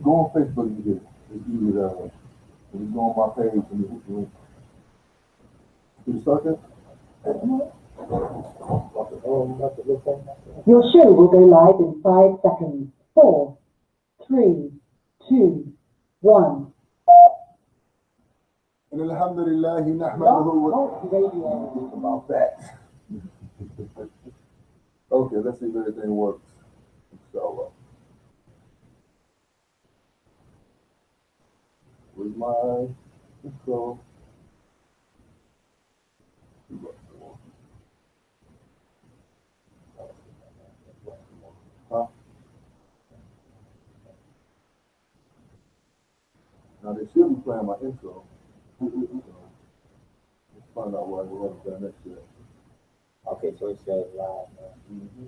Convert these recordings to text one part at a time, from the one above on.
go on Facebook and get it. It's easy that way. When you go on my page and you hit the link. Can you start that? Your show will go live in 5 seconds. 4, 3, 2, 1. And alhamdulillah, nahmaduhu Radio. about that. Okay, let's see if everything works. Inshallah. With my intro. Huh? Now they should be playing my intro. Let's find out why we haven't done that yet. Okay, so it says live now. Mm-hmm.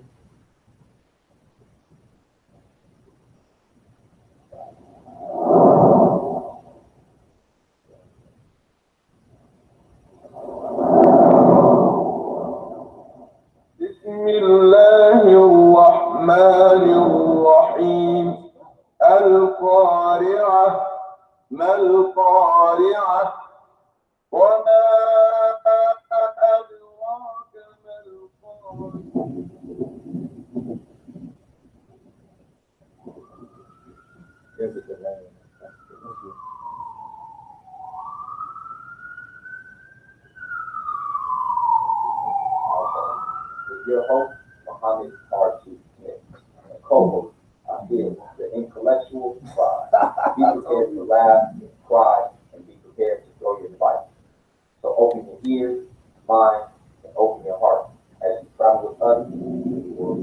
بسم الله الرحمن الرحيم القارعة ما القارعة وما أدراك ما القارعة There's a delay. Your host, Muhammad R.T. Smith, and co-host, Ahid, the intellectual pride. Be prepared to laugh, cry, and be prepared to throw your fight. So open your ears, mind, and open your heart as you travel with us through the world.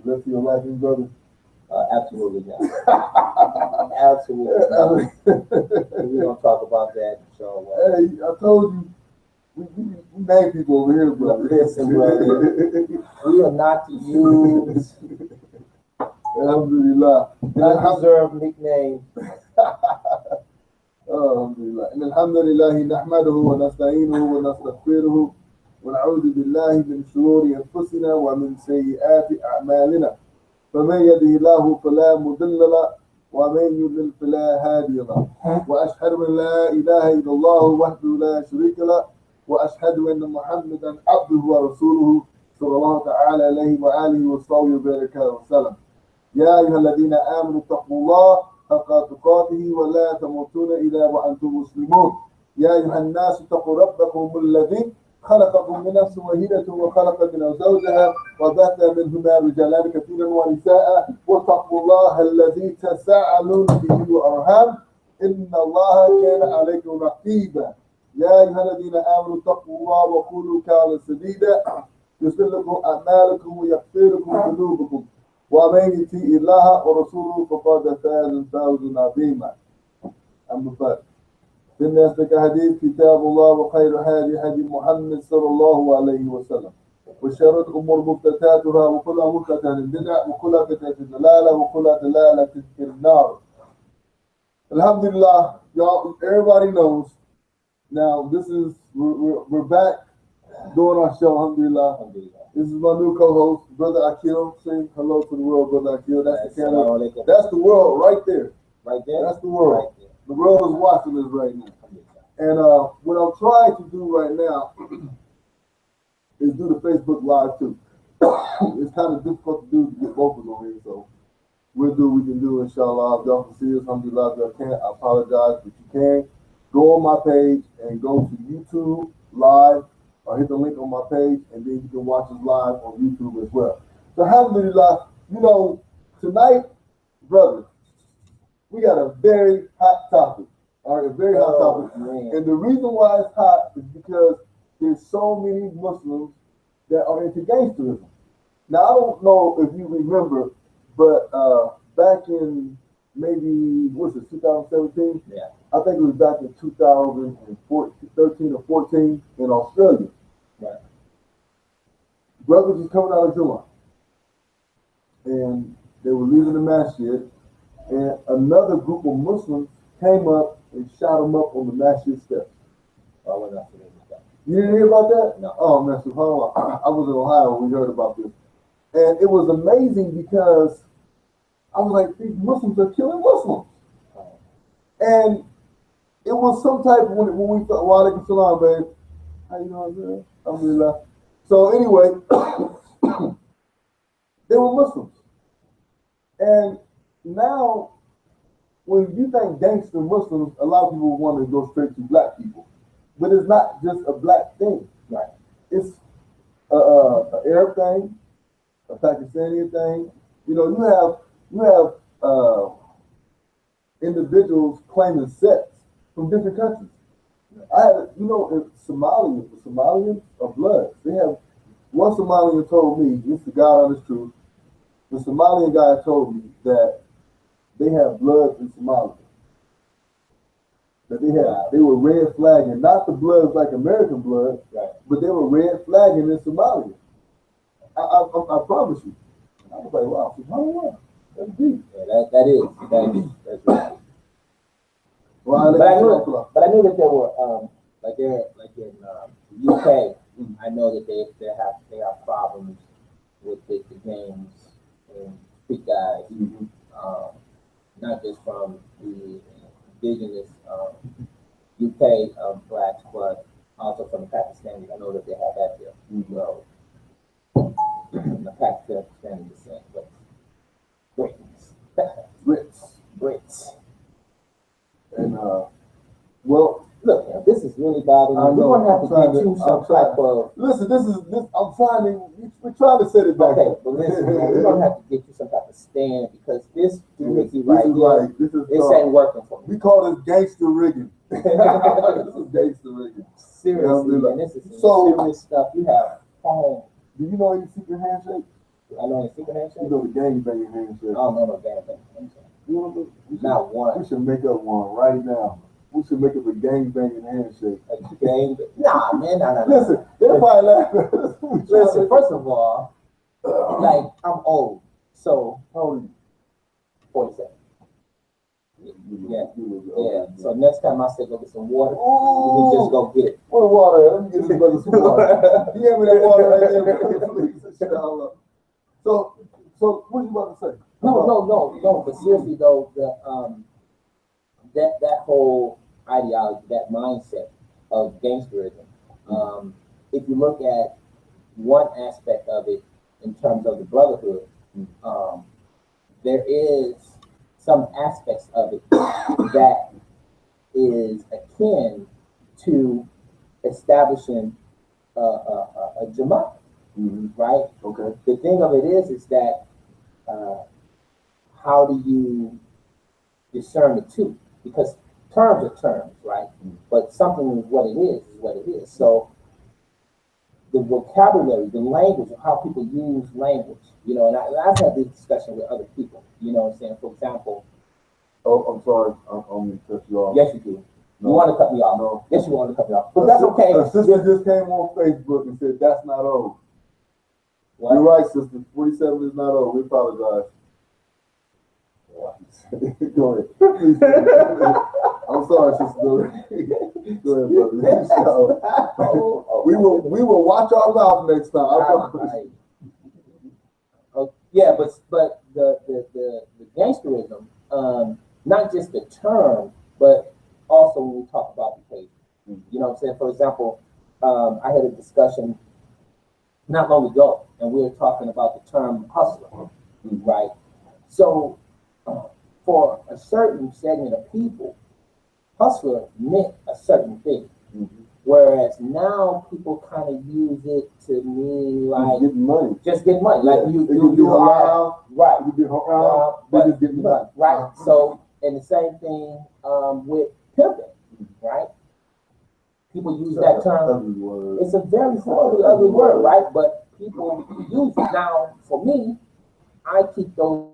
Left your life in, brother? Absolutely not. Absolutely not. We're going to talk about that, so. Hey, I told you, we name people over here, brother. Listen, brother, we are not to use Alhamdulillah. undeserved nicknames. Alhamdulillah. إن الحمد لله نحمده ونستعينه ونستغفره ونعوذ بالله من شرور أنفسنا ومن سيئات أعمالنا فمن يهده الله فلا مضل له ومن يضلل فلا هادي له وأشهد أن لا إله إلا الله وحده لا شريك له وأشهد أن محمدا عبده ورسوله صلى الله تعالى عليه وآله وصحبه وبارك وسلم. يا أيها الذين آمنوا اتقوا الله حق تقاته ولا تموتون إلا وأنتم مسلمون. يا أيها الناس اتقوا ربكم الذي خلقكم من نفس واحدة وخلق منها زوجها وبث منهما رجالا كثيرا ونساء واتقوا الله الذي تساءلون به والأرحام إن الله كان عليكم رقيبا. يا أيها الذين آمنوا اتقوا الله وقولوا قولا سديدا يصلح لكم أعمالكم ويغفر لكم ذنوبكم ومن يطع الله ورسوله فقد فاز فوزا عظيما. أما بعد فإن أصدق حديث كتاب الله وخير هدي محمد صلى الله عليه وسلم وشر الأمور محدثاتها وكل محدثة بدعة وكل بدعة ضلالة وكل ضلالة في النار. Alhamdulillah, y'all, everybody knows. Now this is we're back doing our show. Alhamdulillah. This is my new co-host, Brother Akil. Say hello to the world, Brother Akil. That's the camera. That's the world right there. Right there? That's the world. Right there. The world is watching us right now. And what I'm trying to do right now is do the Facebook Live too. It's kind of difficult to do to get vocals on here, so we'll do what we can do, inshallah. If y'all can see us, alhamdulillah. If y'all can't, I apologize, but you can go on my page and go to YouTube Live or hit the link on my page, and then you can watch us live on YouTube as well. So alhamdulillah, you know, tonight, brother, we got a very hot topic. All right, a very hot topic. Man. And the reason why it's hot is because there's so many Muslims that are into gangsterism. Now, I don't know if you remember, but back in maybe, what's it, 2017? Yeah. I think it was back in 2013 or 14 in Australia. Right. Brothers was coming out of Jummah. And they were leaving the masjid. And another group of Muslims came up and shot them up on the masjid steps. Oh, we're not doing that. You didn't hear about that? No. Oh man, subhanAllah. I was in Ohio when we heard about this. And it was amazing because I was like, these Muslims are killing Muslims. And it was some type of, when we thought, wa alaikum salam, babe. How you doing, man? Alhamdulillah. So anyway, they were Muslims. And now, when you think gangster Muslims, a lot of people want to go straight to black people. But it's not just a black thing. Right. It's a Arab thing, a Pakistani thing. You know, you have individuals claiming sex from different countries. I had, you know, in Somalia, the Somalians are bloods. They have one Somalian told me, this is the God honest truth. The Somalian guy told me that they have bloods in Somalia. That they were red flagging, not the bloods like American blood, Right. but they were red flagging in Somalia. I promise you. I was like, wow, subhanAllah. That's deep. Yeah, that's right. Well, But I knew that there were like in the UK, I know that they have problems with the gangs and street guys, not just from the indigenous UK blacks, but also from the Pakistanis. I know that they have that there. Well, the Pakistani descent, but Brits. And well, look, man, this is really bothering me. We're gonna have to get you some type of. Listen, this. I'm trying to. We're trying to set it back. Okay, but listen, man, we're gonna have to get you some type of stand because this doohickey right here, this ain't working for me. We call this gangster rigging. This is gangster rigging. Seriously, man, this is some serious stuff. You have home. Do you know any secret handshake? I know any secret handshake. You know the gangbanging handshake. I don't know no gangbanging handshake. You know not one. We should make up one right now. We should make up a gangbanging handshake. A gang? Nah, man, nah. Listen, they're probably laughing. Listen, first of all, like I'm old, so how old are you? 47. Yeah. So next time I say go get some water, you can just go get it. What water? Let me get this brother some water. You have me that water right there, please. Inshallah. So what you about to say? No. But seriously though, that whole ideology, that mindset of gangsterism, if you look at one aspect of it in terms of the brotherhood, there is some aspects of it that is akin to establishing a Jamaat, right? Okay. The thing of it is that how do you discern the two? Because terms are terms, right? But something is what it is. So the vocabulary, the language of how people use language, you know, and I've had this discussion with other people, you know what I'm saying? For example, I'm sorry, I'm going to cut you off. Yes, you do. No. You want to cut me off? No. Yes, you want to cut me off. But that's okay. A sister just came on Facebook and said, that's not old. What? You're right, sister. 47 is not old. We apologize. Go ahead. I'm sorry, sister. Go ahead, brother. We will watch our mouth next time. I promise. Yeah, but the gangsterism, not just the term, but also when we talk about behavior. You know what I'm saying? For example, I had a discussion not long ago, and we were talking about the term hustler, right? So for a certain segment of people, hustler meant a certain thing. Whereas now people kind of use it to mean like just get money. Like you are right. You get around, but just get money. Right. So and the same thing with pimping, right? People use that term. It's a very ugly word, right? But people use it. Now, for me, I keep those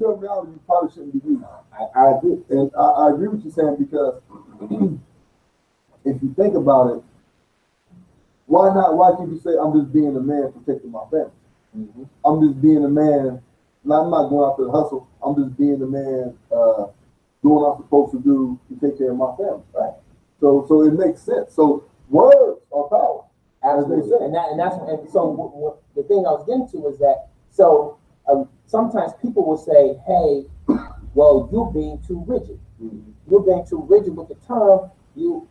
terminology probably shouldn't be used. I agree. And I agree with you saying because if you think about it, why not? Why can't you say I'm just being a man protecting my family? Mm-hmm. I'm just being a man. I'm not going out to hustle. I'm just being a man, doing what I'm supposed to do to take care of my family. Right. So it makes sense. So words are power. Absolutely. And so the thing I was getting to is that sometimes people will say, hey, well, you're being too rigid. Mm-hmm. You're being too rigid with the term. You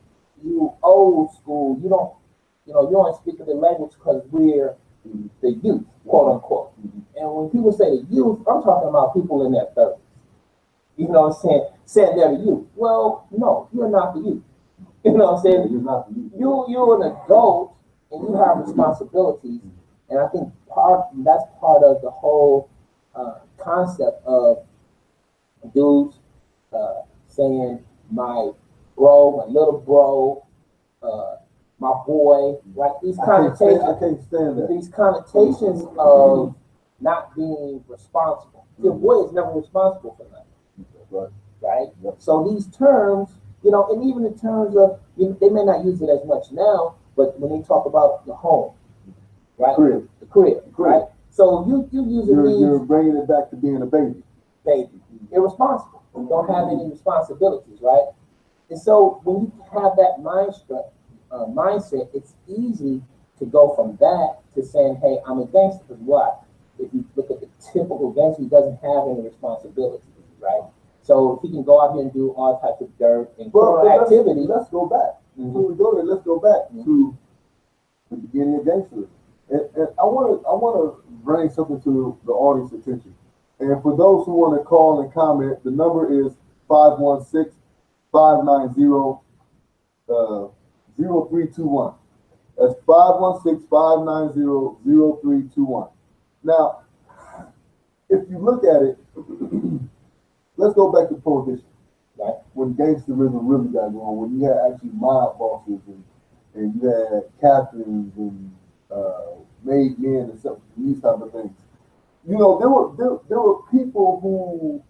old school. You don't speak of the language because we're the youth, quote unquote. Mm-hmm. And when people say the youth, I'm talking about people in their 30s. You know what I'm saying they're the youth. Well, no, you're not the youth. You know what I'm saying? You're not the youth. You're an adult and you have responsibilities. And I think that's part of the whole concept of dudes saying my bro, my little bro, my boy, like these connotations. I can't stand that. These connotations of not being responsible. Your boy is never responsible for nothing. Right? Yep. So these terms, and even in terms of, they may not use it as much now, but when they talk about the home, right? The crib, right? So you using these. You're bringing it back to being a baby. Irresponsible. You don't have any responsibilities, right? And so when you have that mindset, it's easy to go from that to saying, hey, I'm a gangster. Because why? If you look at the typical gangster, he doesn't have any responsibilities, right? So he can go out here and do all types of dirt and criminal activity. Let's go back. Before we go there, let's go back to the beginning of gangsterism. And I want to bring something to the audience attention. And for those who want to call and comment, the number is 516-590-0321. That's 516-590-0321. Now, if you look at it, let's go back to prohibition. Right. When gangsterism really got going, when you had actually mob bosses and you had captains and made men and stuff, these type of things. There were people who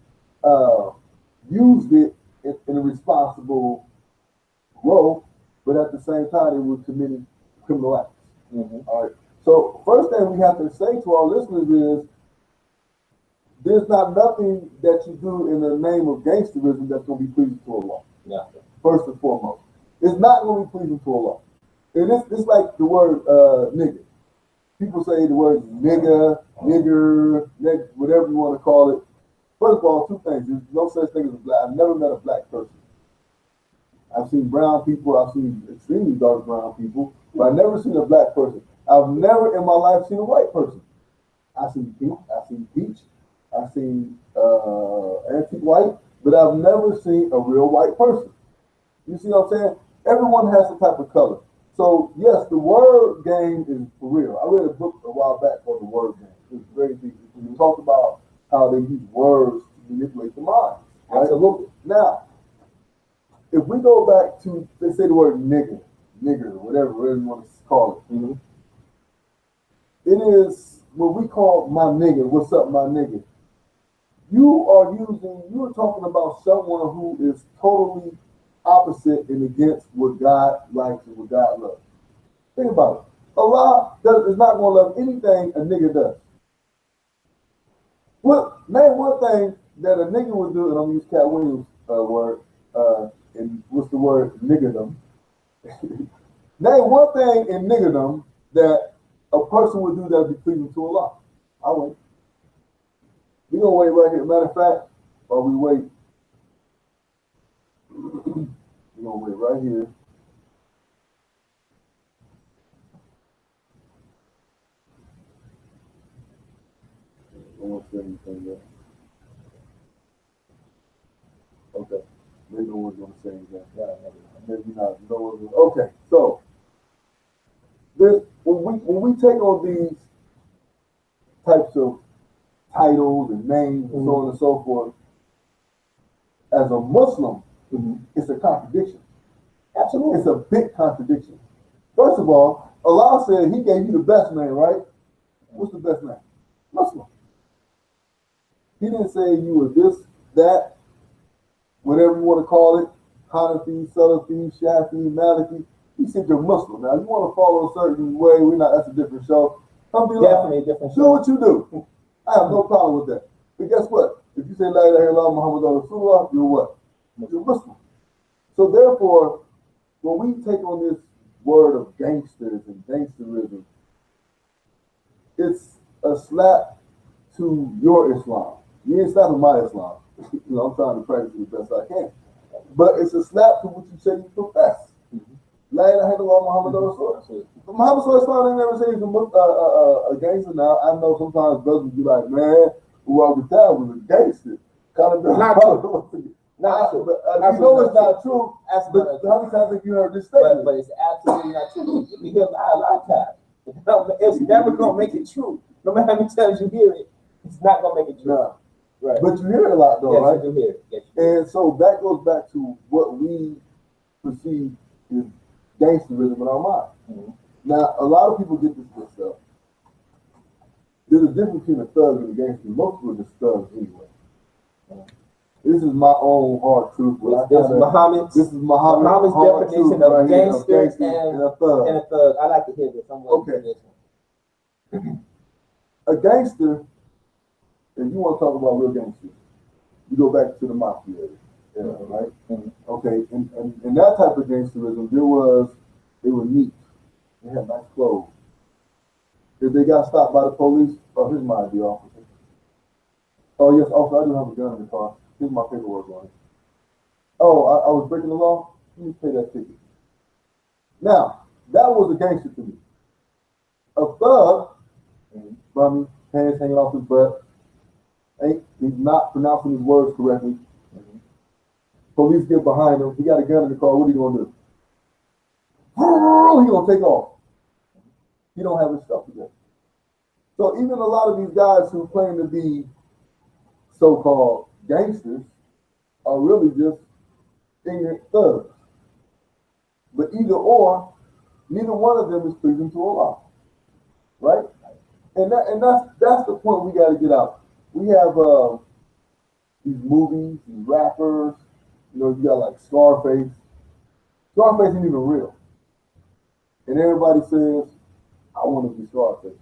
used it in a responsible role, but at the same time, they were committing criminal acts. Mm-hmm. All right. So first thing we have to say to our listeners is, there's not nothing that you do in the name of gangsterism that's going to be pleasing to Allah. Nothing. First and foremost, it's not going to be pleasing to Allah. And it's like the word nigger. People say the word nigger, whatever you want to call it. First of all, two things. There's no such thing as a black. I've never met a black person. I've seen brown people. I've seen extremely dark brown people, but I've never seen a black person. I've never in my life seen a white person. I've seen pink. I've seen peach. I've seen antique white, but I've never seen a real white person. You see what I'm saying? Everyone has some type of color. So yes, the word game is for real. I read a book a while back called The Word Game. It was very deep. We talked about how they use words to manipulate the mind. Right? Absolutely. Now, if we go back to, they say the word nigger, whatever you want to call it. Mm-hmm. It is what we call my nigger. What's up, my nigger? You are talking about someone who is totally opposite and against what God likes and what God loves. Think about it. Allah is not going to love anything a nigger does. Name one thing that a nigger would do, and I'm going to use Cat Williams' word, and what's the word? Niggerdom. Name one thing in niggerdom that a person would do that would be pleasing to Allah. I wait. We're going to wait right here. Matter of fact, while we wait, we're going to wait right here. I don't want to say anything yet. Okay. Maybe no one's going to say anything. Maybe not. No one's going to. Okay. So, when we take on these types of titles and names and so on and so forth, as a Muslim, it's a contradiction. Absolutely. It's a big contradiction. First of all, Allah said He gave you the best name, right? What's the best name? Muslim. He didn't say you were this, that, whatever you want to call it, Hanafi, Salafi, Shafi, Maliki. He said you're Muslim. Now, you want to follow a certain way, that's a different show. Definitely a different Do show. what you do. I have no problem with that. But guess what? If you say La ilaha illallah Muhammad Rasulullah, you're what? You're Muslim. So therefore, when we take on this word of gangsters and gangsterism, it's a slap to your Islam. You ain't slapping my Islam. I'm trying to practice it the best I can. But it's a slap to what you say you profess. La ilaha illallah Muhammad Rasulullah. Muhammad Sallallahu ain't never say he's a gangster. Now, I know sometimes brothers be like, man, who I was that was a gangster. Kind of Not true. Not true. You know it's not true. But how many times have you heard this statement? But it's absolutely not true. You hear a lot of times. It's never going to make it true. No matter how many times you hear it, it's not going to make it true. No. Right. But you hear it a lot, though, yes, right? You do hear it. Yes, you do. And so that goes back to what we perceive is gangsterism in our mind. Mm-hmm. Now, a lot of people get this mixed up. There's a difference between a thug and a gangster. Most people are just thugs anyway. Mm-hmm. This is my own hard truth. This is Muhammad's definition of gangster and a thug. I like to hear this. Okay. A gangster, if you want to talk about real gangsters, you go back to the mafia era, right? Mm-hmm. Okay, and that type of gangsterism, they were neat. They had nice clothes. If they got stopped by the police, here's my ID, officer. Oh, yes, officer, I do have a gun in the car. Here's my paperwork on it. Oh, I was breaking the law? Let me pay that ticket. Now, that was a gangster to me. A thug, bummy, hands hanging off his butt, he's not pronouncing his words correctly. Mm-hmm. Police get behind him. He got a gun in the car. What are you going to do? He's going to take off. He don't have his stuff together. So even a lot of these guys who claim to be so-called gangsters are really just ignorant thugs. But either or, neither one of them is pleasing to Allah. Right? And that's the point we got to get out. We have these movies, these rappers, you got like Scarface. Scarface ain't even real. And everybody says, I want to be Scarface.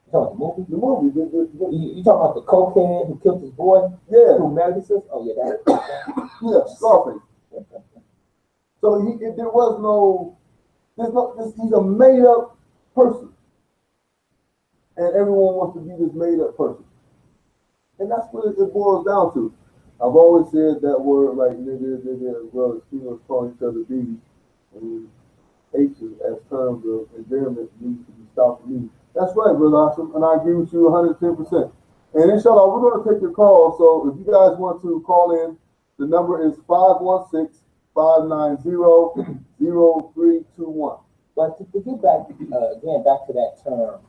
You talking about the movie? You talking about the cokehead who killed his boy? Yeah. Who married his sister? Oh, yeah, that. Yeah, Scarface. So he's a made up person. And everyone wants to be this made up person. And that's what it boils down to. I've always said that word like nigga, as well as females calling each other B and H's as terms of endearment needs to be stopped for me. That's right, Brother Ashram, and I agree with you 110%. And inshallah, we're going to take your call. So if you guys want to call in, the number is 516-590-0321. But to get back, again, back to that term,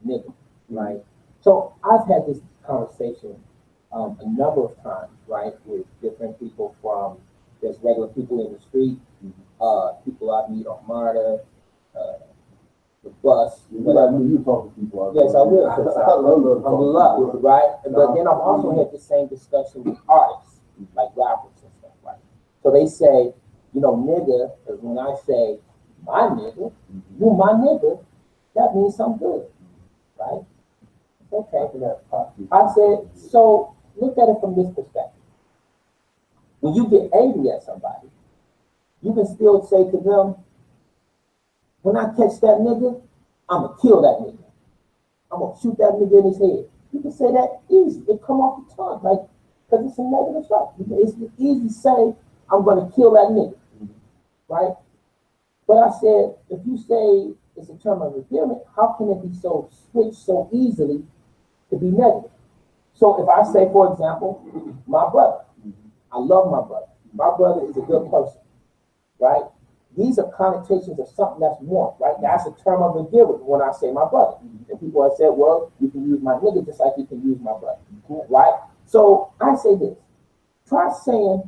nigga, right? So I've had this conversation a number of times, right, with different people from just regular people in the street, people I meet on MARTA, the bus. You talk to people. Yes, I will. I'm a lot, right? But then I've also had the same discussion with artists, like rappers and stuff, right? So they say, nigga, because when I say my nigga, you my nigga, that means something good, right? Okay. I said, so look at it from this perspective. When you get angry at somebody, you can still say to them, when I catch that nigga, I'm going to kill that nigga. I'm going to shoot that nigga in his head. You can say that easy. It come off the tongue, like, because it's a negative stuff. It's easy to say, I'm going to kill that nigga, right? But I said, if you say it's a term of endearment, how can it be so switched so easily to be negative? So if I say, for example, my brother, I love my brother. My brother is a good person, right? These are connotations of something that's warm, right? That's a term of endearment when I say my brother. And people have said, well, you can use my nigga just like you can use my brother, right? So I say this. Try saying,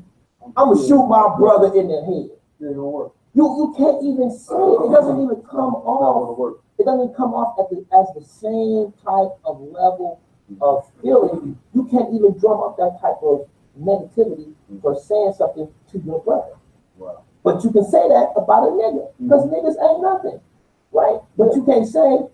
I'm going to shoot my brother in the head. It ain't gonna work. You can't even say it. It doesn't even come off. It doesn't come off as the same type of level of feeling, you can't even drum up that type of negativity for saying something to your brother. Wow. But you can say that about a nigga, because niggas ain't nothing, right? But you can't say,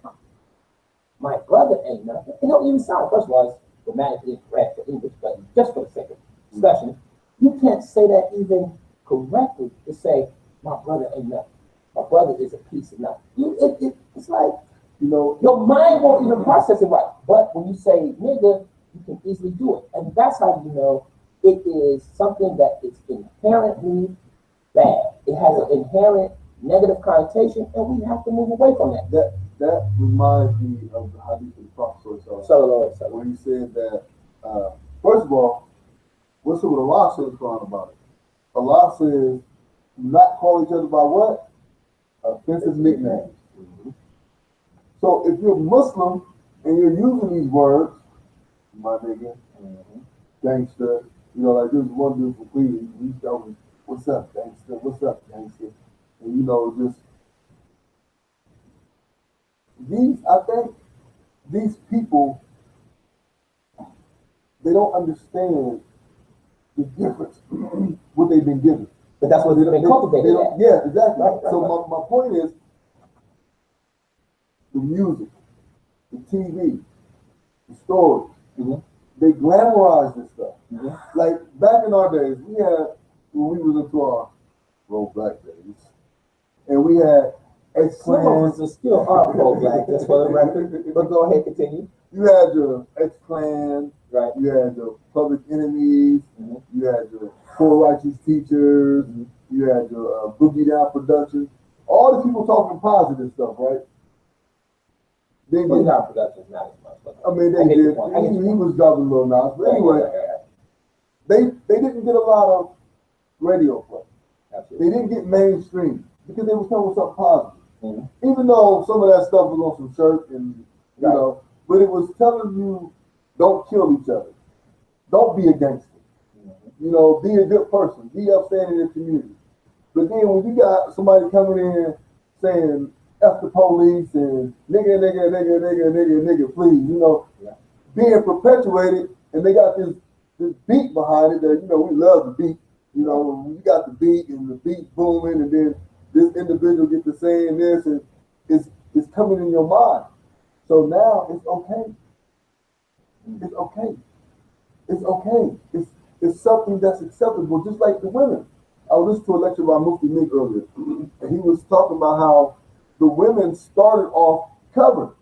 my brother ain't nothing. It don't even sound, first of all, it's grammatically incorrect for English, but just for the sake of discussion, you can't say that even correctly to say, my brother ain't nothing. My brother is a piece of nothing. It's like, your mind won't even process it right. But when you say nigga, you can easily do it. And that's how you know it is something that is inherently bad. It has an inherent negative connotation, and we have to move away from that. That reminds me of the hadith of the Prophet So, when he said that, first of all, what's what Allah says about it? Allah says, not call each other by what? Offensive nicknames. So if you're Muslim and you're using these words, my nigga, gangster, like this one dude from Cleveland, he told me, what's up, gangster? What's up, gangster? And just I think these people, they don't understand the difference what they've been given. but that's what they've been cultivated at. Yeah, exactly. Right. So my point is, the music, the TV, the stories, they glamorize this stuff. Like back in our days, when we was into our pro-black days, and we had Some of us are still are pro-black, that's for the record. But go ahead, continue. You had your X-Clan, right? You had your Public Enemies, you had your Poor Righteous Teachers, you had your Boogie Down Productions. All the people talking positive stuff, right? Boogie Down Productions, not as much. I mean, they did. He was dropping a little now, but anyway, they didn't get a lot of radio play. Absolutely. They didn't get mainstream because they was coming with something positive. Even though some of that stuff was on some shirt and but it was telling you, don't kill each other, don't be a gangster, be a good person, be upstanding in the community. But then when you got somebody coming in saying F the police and nigga, please, being perpetuated, and they got this beat behind it that, we love the beat. You got the beat and the beat booming, and then this individual gets to saying this, and it's coming in your mind. So now it's okay. It's okay. It's okay. It's something that's acceptable, just like the women. I listened to a lecture by Mufti Nick earlier, and he was talking about how the women started off covered.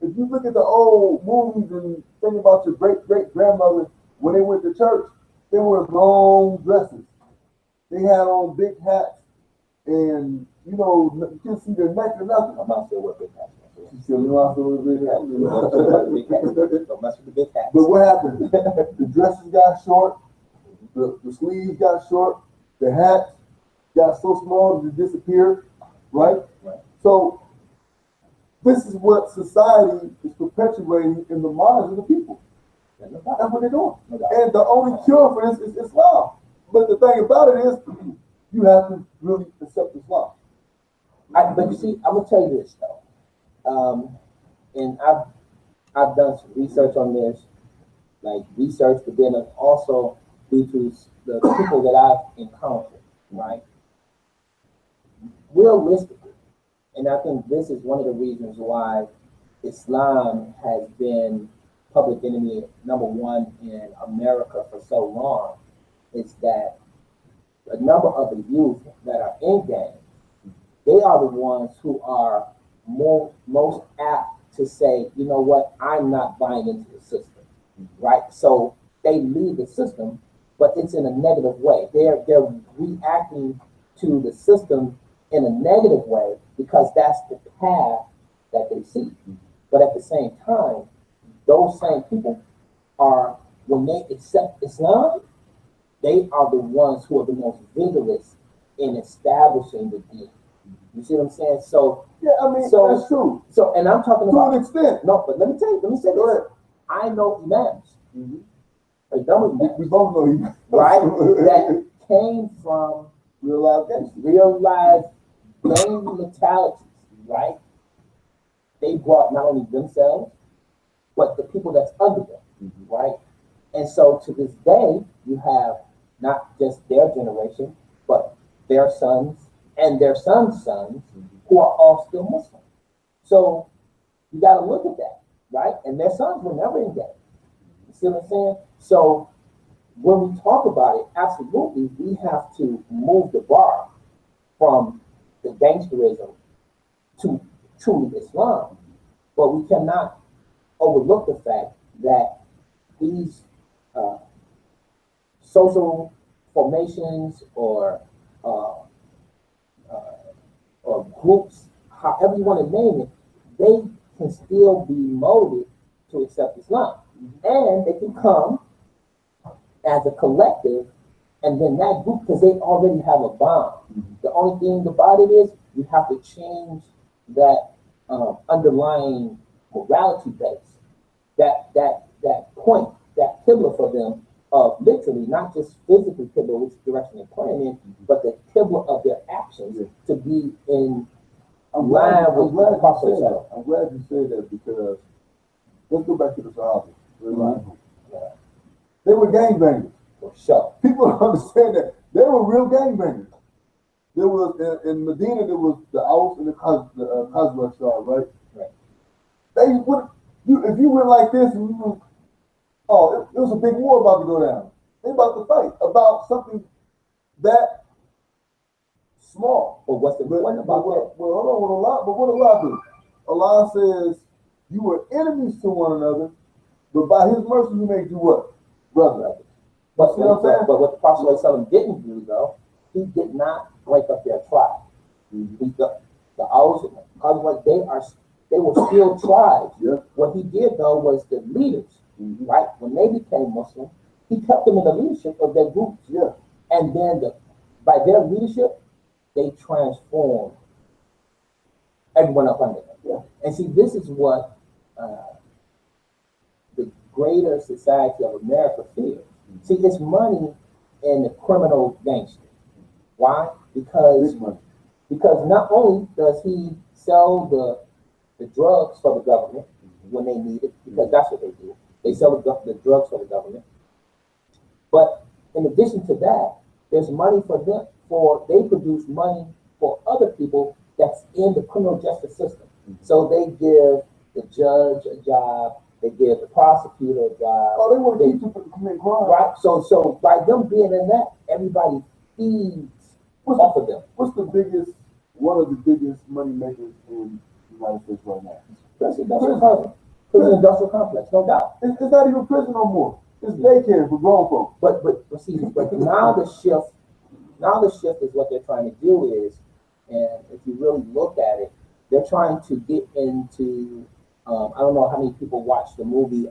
If you look at the old movies and think about your great-great-grandmother, when they went to church, they wore long dresses. They had on big hats, and you couldn't see their neck or nothing. I'm not sure what big hats. She said, I saw what big hats. Don't mess with the big hats. But what happened? The dresses got short, the sleeves got short, the hats got so small that it disappeared, right? So this is what society is perpetuating in the minds of the people. That's what they're doing. And the only cure for this is Islam. But the thing about it is, you have to really accept Islam. But you see, I'm gonna tell you this though, and I've done some research on this, but then also due to the people that I've encountered, right? Realistically, and I think this is one of the reasons why Islam has been public enemy number one in America for so long, is that a number of the youth that are in gangs, they are the ones who are most apt to say, you know what, I'm not buying into the system, right? So they leave the system, but it's in a negative way. They're reacting to the system in a negative way because that's the path that they see. But at the same time, those same people are, when they accept Islam, they are the ones who are the most vigorous in establishing the deen. You see what I'm saying? So yeah, I mean, that's true. So, and I'm talking about to an extent. No, but let me say this. I know imams. We both know imams, right? That came from real life gang mentalities, right? They brought not only themselves, but the people that's under them, right? And so to this day, you have not just their generation, but their sons and their sons' sons who are all still Muslim. So you got to look at that, right? And their sons were never engaged. You see what I'm saying? So when we talk about it, absolutely, we have to move the bar from the gangsterism to truly Islam. But we cannot overlook the fact that these social formations or groups, however you want to name it, they can still be molded to accept Islam. And they can come as a collective, and then that group, because they already have a bond. The only thing about it is you have to change that underlying morality base, that point, that qibla for them of literally not just physically qibla, which direction they're praying in, but the qibla of their actions to be in line with the Prophet. I'm glad you said that, because let's go back to the Sahaba. They were gangbangers. For sure. People don't understand that. They were real gangbangers. There was in Medina, there was the Aus and the Khazraj tribe, right? Right. They would, if you went like this and you was, it was a big war about to go down. They about to fight about something that small. But what's the point about that? Well, hold on, what Allah do? Allah says you were enemies to one another, but by His mercy He made you what? Brothers. But, see what I'm saying? But what the Prophet ﷺ didn't do, though, he did not break up their tribe. The Aus, they were still tribes. Yeah. What he did, though, was the leaders, right? When they became Muslim, he kept them in the leadership of their groups. Yeah. And then by their leadership, they transformed everyone up under them. Yeah. And see, this is what the greater society of America fears. See, it's money in the criminal gangster. Why? Because not only does he sell the drugs for the government when they need it, because that's what they do. They sell the drugs for the government. But in addition to that, there's money for them. They produce money for other people that's in the criminal justice system. So they give the judge a job. They give the prosecutor a job. Oh, they want to keep people from committing crime. Right. So by them being in that, everybody feeds off of them. What's one of the biggest money makers in the United States right now? Prison industrial complex, no doubt. It's not even prison no more. It's daycare for grown folks. But now the shift is what they're trying to do is, and if you really look at it, they're trying to get into I don't know how many people watched the movie,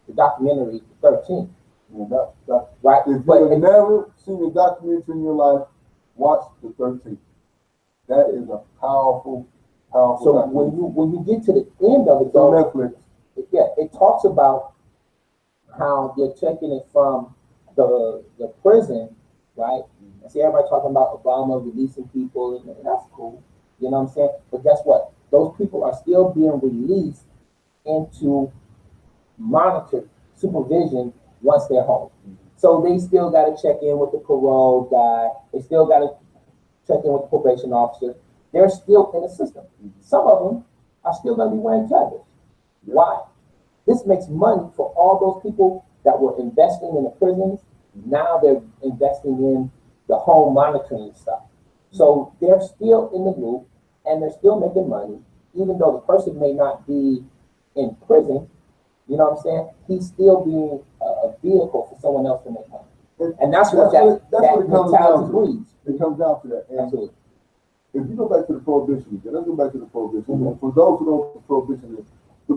the documentary 13. Yeah, right? If you've never seen a documentary in your life, watch the 13. That is a powerful So documentary. when you get to the end of it, It's on Netflix. It talks about how they're taking it from the prison, right? And see everybody talking about Obama releasing people, and that's cool. You know what I'm saying? But guess what? Those people are still being released into monitored supervision once they're home. So they still got to check in with the parole guy. They still got to check in with the probation officer. They're still in the system. Some of them are still going to be wearing tablets. Why? This makes money for all those people that were investing in the prisons. Now they're investing in the home monitoring stuff. So they're still in the loop and they're still making money, even though the person may not be in prison. You know what I'm saying? He's still being a vehicle for someone else to make money. And that's what that mentality breeds. It comes down to that. And absolutely. If you go back to the prohibition, let's go back to the prohibition. And for those who don't know what the prohibition is, the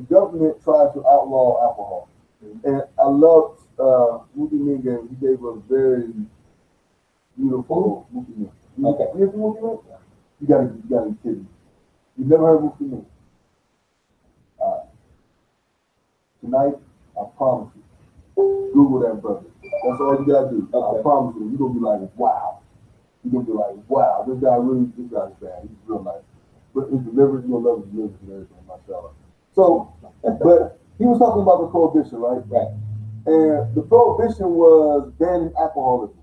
government tried to outlaw alcohol. And I loved Muti Minga. He gave a very beautiful Muti Minga. Okay. You heard Muti Minga? You gotta be kidding me. You never heard Muti Minga? Tonight, I promise you, Google that brother. That's all you gotta do. Okay. I promise you, you're gonna be like, wow. You're gonna be like, wow, this guy's bad. He's real nice. But his delivery, you're gonna love his delivery and everything, mashallah. So, but he was talking about the prohibition, right? Right. And the prohibition was banning alcoholism.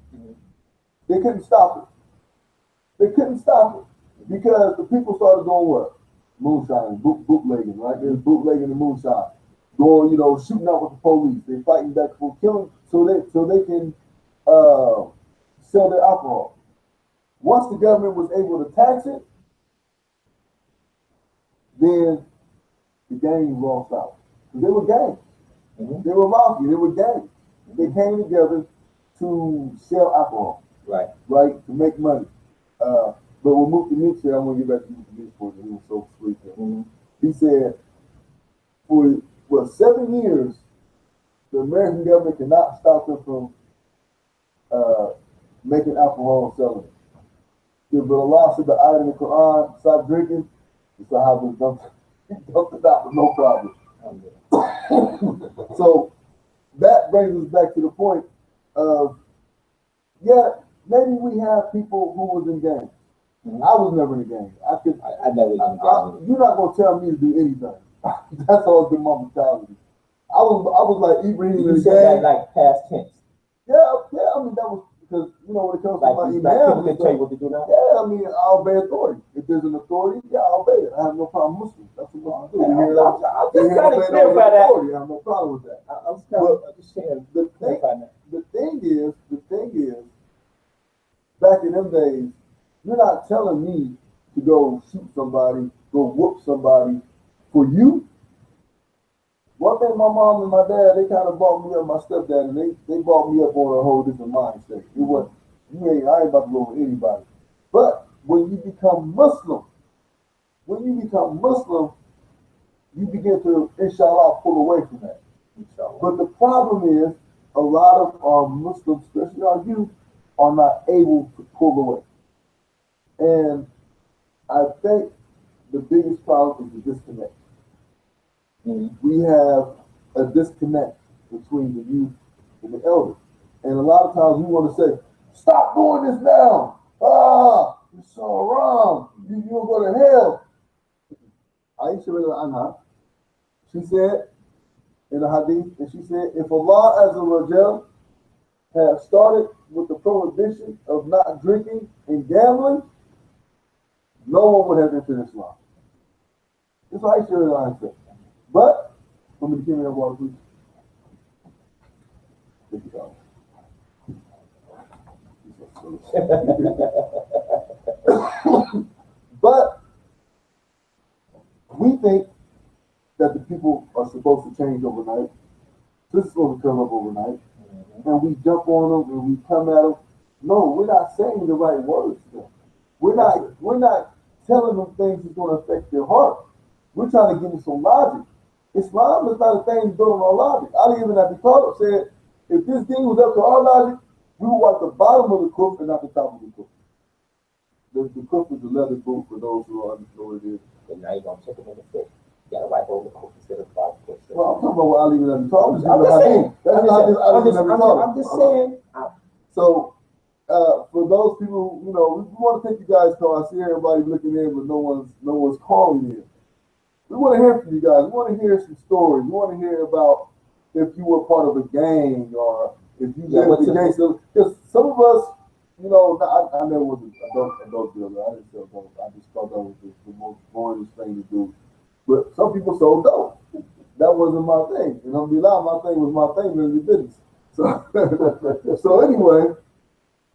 They couldn't stop it. They couldn't stop it because the people started doing what? Moonshining, bootlegging, right? There's bootlegging and moonshine. Going, shooting out with the police. They fighting back for killing so they can sell their alcohol. Once the government was able to tax it, then the gangs lost out. Because they were gangs. They were mafia. They were gangs. They came together to sell alcohol. Right. Right? To make money. But when Mufti Meek said, I'm going to get back to Mufti Meek for you. He was so sweet. He said, for 7 years, the American government cannot stop them from making alcohol and selling it. But Allah said the ayat in the Quran, stop drinking, the Sahabas dumped it out with no problem. So that brings us back to the point of, maybe we have people who was in gangs. I was never in a gang. I never was in a gang. You're not gonna tell me to do anything. That's always been my mentality. I was like Ibrahim in You the said that gang. like past tense. Yeah. I mean that was because when it comes Like, to my people imam, can tell you what to do now. yeah, I mean I'll obey authority. If there's an authority, I'll obey it. I have no problem with Muslims. That's what I'm doing. I'm just trying to clarify that. I have no problem with that. I'm just saying. The thing is, back in them days, you're not telling me to go shoot somebody, go whoop somebody for you. One thing, my mom and my dad, they kind of brought me up, my stepdad, and they brought me up on a whole different mindset. It was, I ain't about to go with anybody. But when you become Muslim, you begin to, inshallah, pull away from that. Inshallah. But the problem is, a lot of our Muslims, especially our youth, are not able to pull away. And I think the biggest problem is the disconnect. We have a disconnect between the youth and the elders. And a lot of times we want to say, stop doing this now. You're so wrong. You'll go to hell. Aisha Anha, she said in the hadith, and she said, if Allah azwj had started with the prohibition of not drinking and gambling, no one would have entered Islam. That's what Aisha Anha said. But, let me give me that water, please. But we think that the people are supposed to change overnight. This is supposed to come up overnight. And we jump on them and we come at them. No, we're not saying the right words to them. We're not telling them things that's going to affect their heart. We're trying to give them some logic. Islam is not a thing built on logic. Ali ibn Abi Talib said, if this thing was up to our logic, we would wipe the bottom of the cup and not the top of the cup. The cup is the leather boot for those who don't understand what it is. And now you're going to check it in the foot. You got to wipe over the cup instead of the bottom. Well, I'm talking about what Ali ibn Abi Talib said. I'm just saying. So, for those people, we want to take you guys' call. I see everybody looking in, but no one's calling in. We want to hear from you guys. We want to hear some stories. We want to hear about if you were part of a gang or if you lived in gangster. Because some of us, I never was a dope dealer. I didn't sell dope. I just thought that was the most boring thing to do. But some people sold dope. That wasn't my thing. And alhamdulillah, my thing was my thing, in the business. So anyway.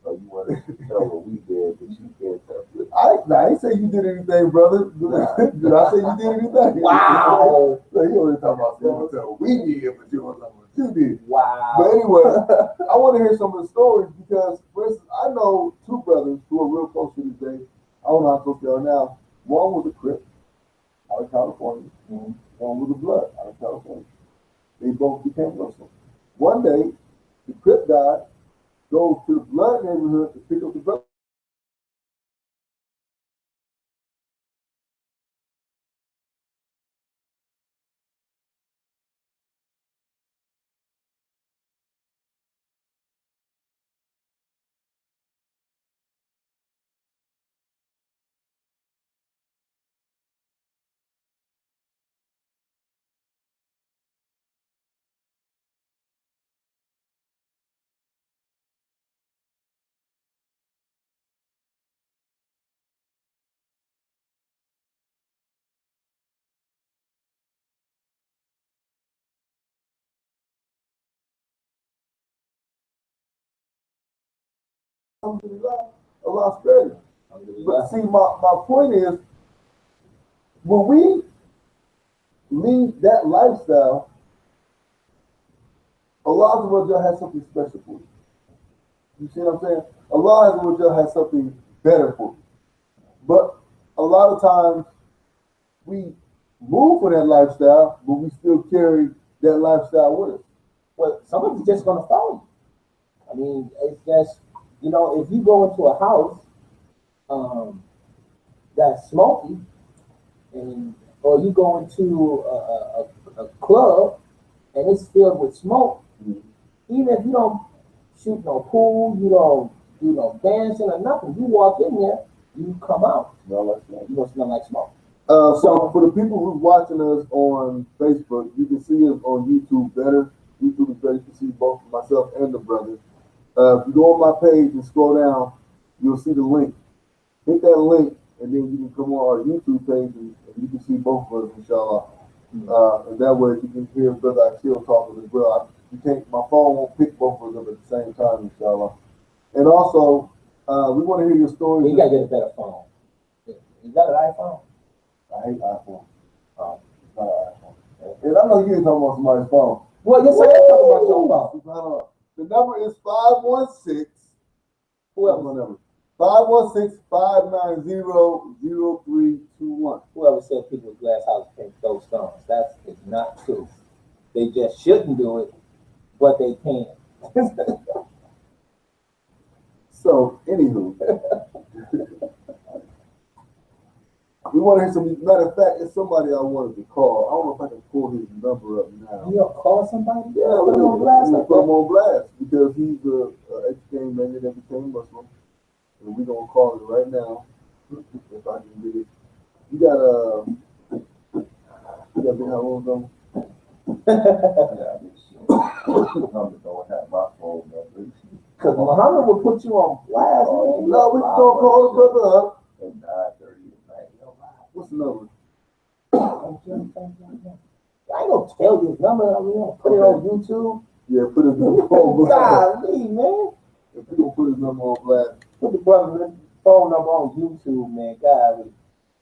You want to tell what we did, but you can't tell. I ain't say you did anything, brother. Did I say you did anything? Wow. So you always talking about what we did, but you don't know what you did. Wow. But anyway, I want to hear some of the stories because, for instance, I know two brothers who are real close to this day. I don't know how close they are now. One was a Crip out of California. One was a Blood out of California. They both became Muslim. One day, the Crip died. Goes to the Blood neighborhood to pick up the brother. alhamdulillah, Allah spared him. But see, my point is, when we lead that lifestyle, Allah azwj has something special for you. You see what I'm saying? Allah azwj has something better for you. But a lot of times we move for that lifestyle, but we still carry that lifestyle with us. Well, somebody's just gonna follow you. I mean, it's just, you know, if you go into a house that's smoky, and or you go into a club and it's filled with smoke, even if you don't shoot no pool, you don't do no dancing or nothing, you walk in there, you come out, you don't smell like smoke. So for the people who's watching us on Facebook, you can see us on YouTube better. YouTube is better. You can see both myself and the brothers. If you go on my page and scroll down, you'll see the link. Hit that link, and then you can come on our YouTube page and you can see both of us, inshallah. And that way you can hear Brother Akil talking as well. My phone won't pick both of them at the same time, inshallah. And also, we want to hear your stories. You gotta get a better phone. Is that an iPhone? I hate iPhone. It's not an iPhone. And I know you ain't talking about somebody's phone. Well, yes, I am talking about your phone. The number is 516. Who else? My number? 516-590-0321. Whoever said people with glass houses can't throw stones, that is not true. They just shouldn't do it, but they can. So, anywho, we want to hear some. Matter of fact, it's somebody I wanted to call. I don't know if I can pull his number up now. You gonna call somebody? Yeah, put him on blast. Put him on blast because he's a ex-gang member that became Muslim. And we're gonna call him right now. If I can get it. You got Big Harold on? Because Muhammad will put you on blast. No, we just gonna call the brother up. At 9:30 at night. What's the number? I ain't gonna tell you his number. I mean, I'll put it on YouTube. Yeah, put his number on blast. Golly, man. If we gonna put his number on blast. Put the brother's phone number on YouTube, man. Golly.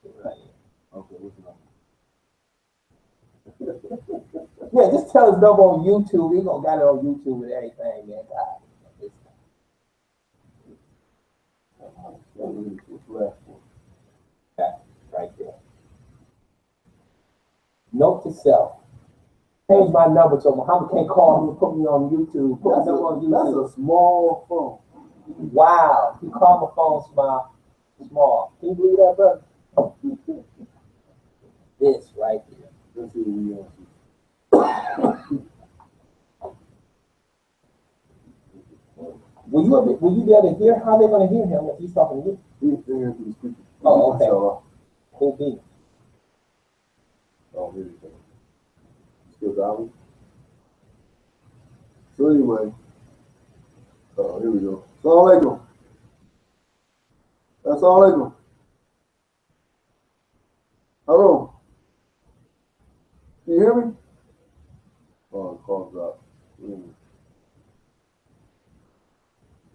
Okay, what's the number? Yeah, just tell his number on YouTube. He gonna got it on YouTube with everything, man. God. Right there. Note to self. Change my number so Muhammad can't call me and put me on YouTube. Put my number on YouTube. That's a small phone. Wow. He called my phone small. Can you believe that, brother? This right here. Let's see what we got. Will you be able to hear how they're going to hear him if he's talking to you? He's there through the speaker. Oh, okay. Cool bean. Oh, here we go. Still dialing. So anyway, here we go. Assalamu alaikum. Assalamu alaikum. Hello. Can you hear me? Oh, the call dropped.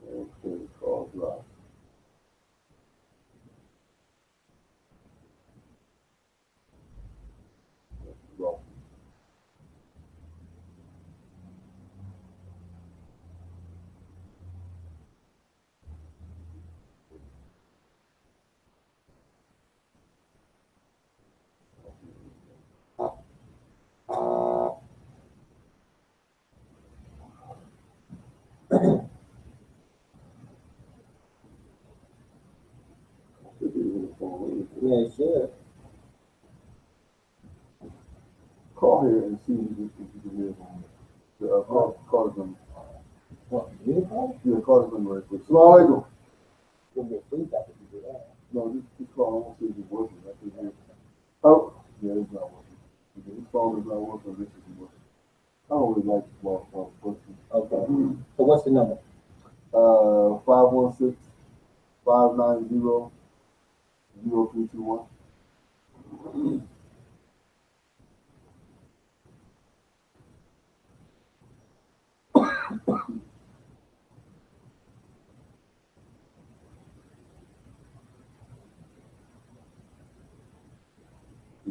Okay, call dropped. Well. Yeah, sure. Call here and see if you can hear him. Call his number. What, you call? Yeah, call his number right quick. Assalamu alaikum. You'll get feedback if you do that. No, just call. I want to see if it's working. I can hear. Oh, yeah, it's not working. Okay, his phone is not working. This isn't working. I don't really like small phone working. Okay. So what's the number? 516-590-0321.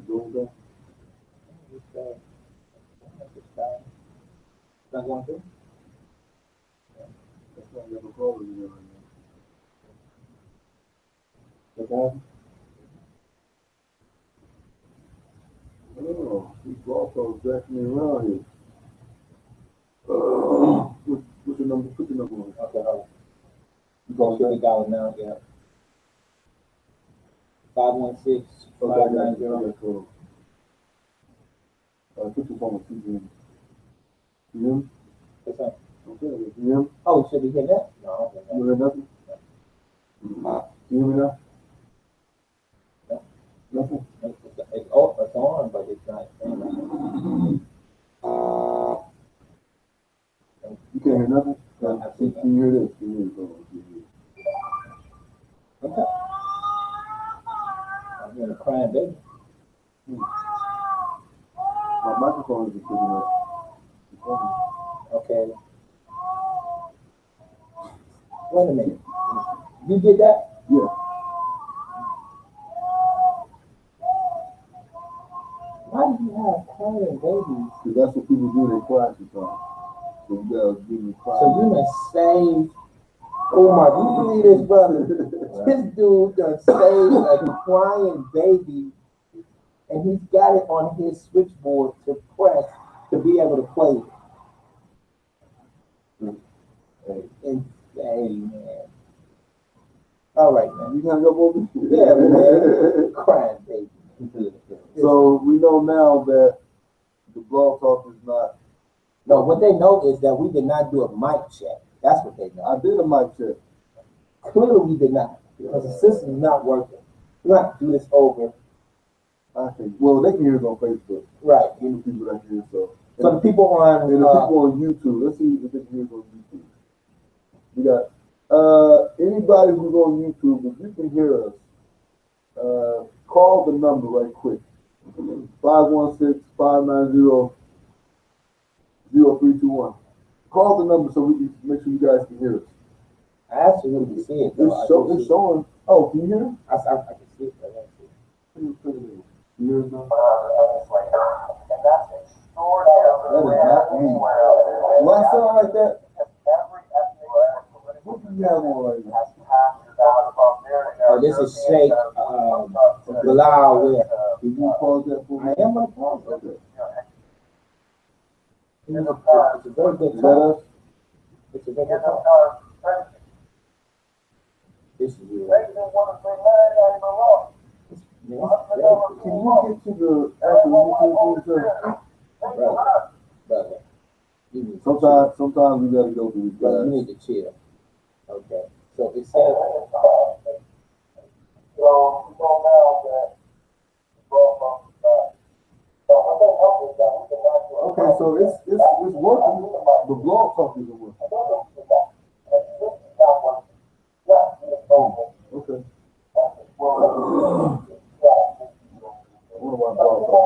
doing that? Not going through? That's why I never called you right now. What happened? Oh, these ball calls jacking me around here. What's your number? Put your number on. Okay, hold on. You calling Should be back? dialing now, yeah. 516-590. Okay, cool. Put your phone on 2 p.m. PM? What's that? Okay, PM? Oh, should we hear that? No, okay, You hear nothing? You hear me now? No. Nothing? It's on, but it's not. You can't hear nothing? No, I see Can you hear this? Can you hear this? Okay. I'm hearing a crying baby. My microphone is picking up. Okay. Wait a minute. You did that? Yeah. Why do you have crying babies? Because that's what people do. They cry sometimes. So you gotta give me cry. So you done saved. Oh my, do you believe this, brother? This dude done saved a crying baby, and he's got it on his switchboard to press to be able to play it. Insane, man. All right, man. You hung up on me? Yeah, man. Crying baby. So we know now that the blog talk is not. No, what they know is that we did not do a mic check. That's what they know. I did a mic check. Clearly, we did not, because the system is not working. We're not do this over. I think. Well, they can hear it on Facebook. Right. The people that hear so. So the people on And the people on YouTube. Let's see if they can hear it on YouTube. We got anybody who's on YouTube. If you can hear us, call the number right quick. 516-590-0321. Call the number so we can make sure you guys can hear us. I absolutely see it. Though. It's showing. Oh, can you hear it? I can see it. I can see it. You hear it now? And that's extraordinary. That is not me. Do I sound like that? What do you have on right now? Oh, this is Sheikh Bilal Ware. Did you pause that for me? I am on pause. Okay. It's a very good Is that talk. us? It's a very good talk. This is real. Can you get to the actual YouTube thing, sir? Brother, you need to Sometimes we gotta go through these chill. You guys. need to chill. Okay. So it says. Okay, so it's working. The blog talk isn't working. Okay. I wonder why blog talk.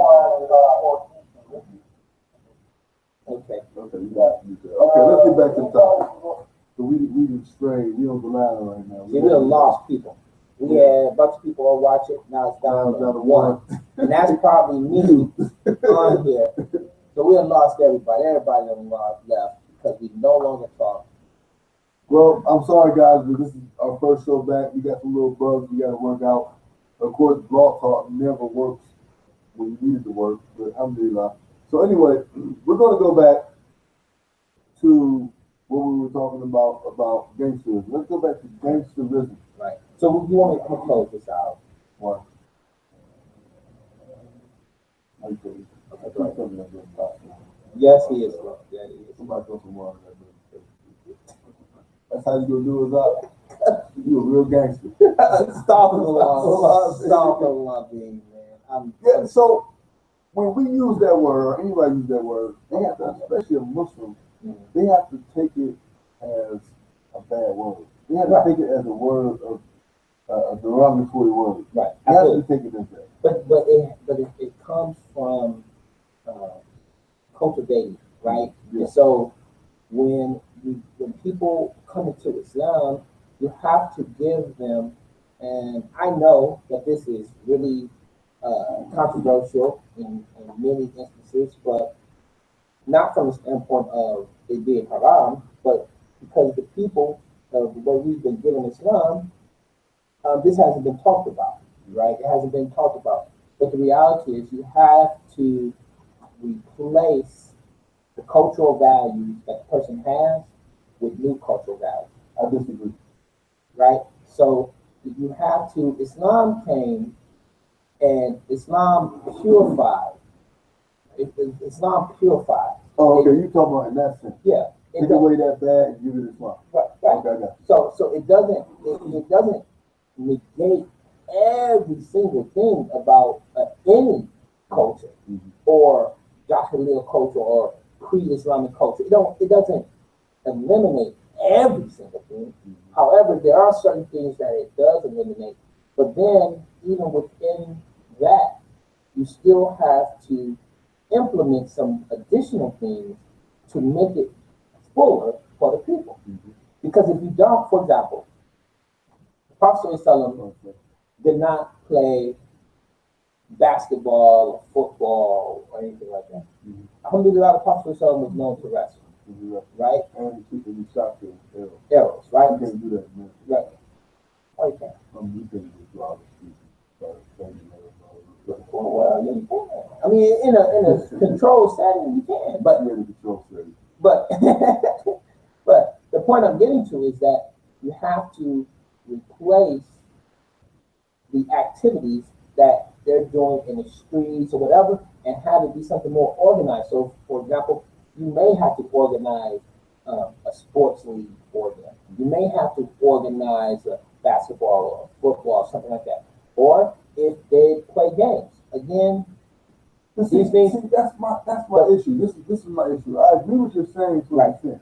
Okay. Okay, you got it. Okay, let's get back to the topic. So we strayed. We on the ladder right now. See, we have lost people. We had a bunch of people on watch it. Now it's down to one. And that's probably me on here. So we have lost everybody. Everybody done left because we no longer talk. Well, I'm sorry guys, but this is our first show back. We got some little bugs we got to work out. Of course, blog talk never works when you need it to work, but alhamdulillah. So anyway, we're going to go back to what we were talking about gangsterism. Let's go back to gangsterism. Right. So you want me to close this out? Why? Yes, he is. Yeah, he is. Somebody throw some water in that bitch. That's how you gonna do it up. You a real gangster. Stop being, man. Yeah, so when we use that word, or anybody use that word, they have to, especially a Muslim, they have to take it as a bad word. They have to take it as a word of a derogatory word. Right. They have to take it as that. But it comes from cultivating, right? Yeah. So when people come into Islam, you have to give them, and I know that this is really controversial in many instances, but not from the standpoint of it being haram, but because the people, the way we've been given Islam, this hasn't been talked about, right? It hasn't been talked about. But the reality is you have to replace the cultural values that the person has with new cultural values. I disagree. Right? So you have to, Islam came and Islam purified. Islam purified. Oh, okay, you talking about in that sense. Yeah. Take away that bad and give it Islam. Right, right. Okay, I got you. So it doesn't negate every single thing about any culture or Jahiliyyah culture or pre-Islamic culture. It doesn't eliminate every single thing. However, there are certain things that it does eliminate. But then, even within that, you still have to implement some additional things to make it fuller for the people. Because if you don't, for example, the Prophet ﷺ did not play basketball or football or anything like that. Alhamdulillah, the Prophet ﷺ was known to wrestle, right? And people who shot the arrows. Arrows, right? You can't do that, man. Right. Oh, you can. You can't just draw the street. Well, yeah, you can. I mean, in a controlled setting, you can. But in a controlled setting. But but the point I'm getting to is that you have to replace the activities that they're doing in the streets or whatever, and have it be something more organized. So, for example, you may have to organize a sports league for them. You may have to organize a basketball or football, something like that. Or if they play games, again, these things. See, that's my issue. This is my issue. I agree with you saying to an extent.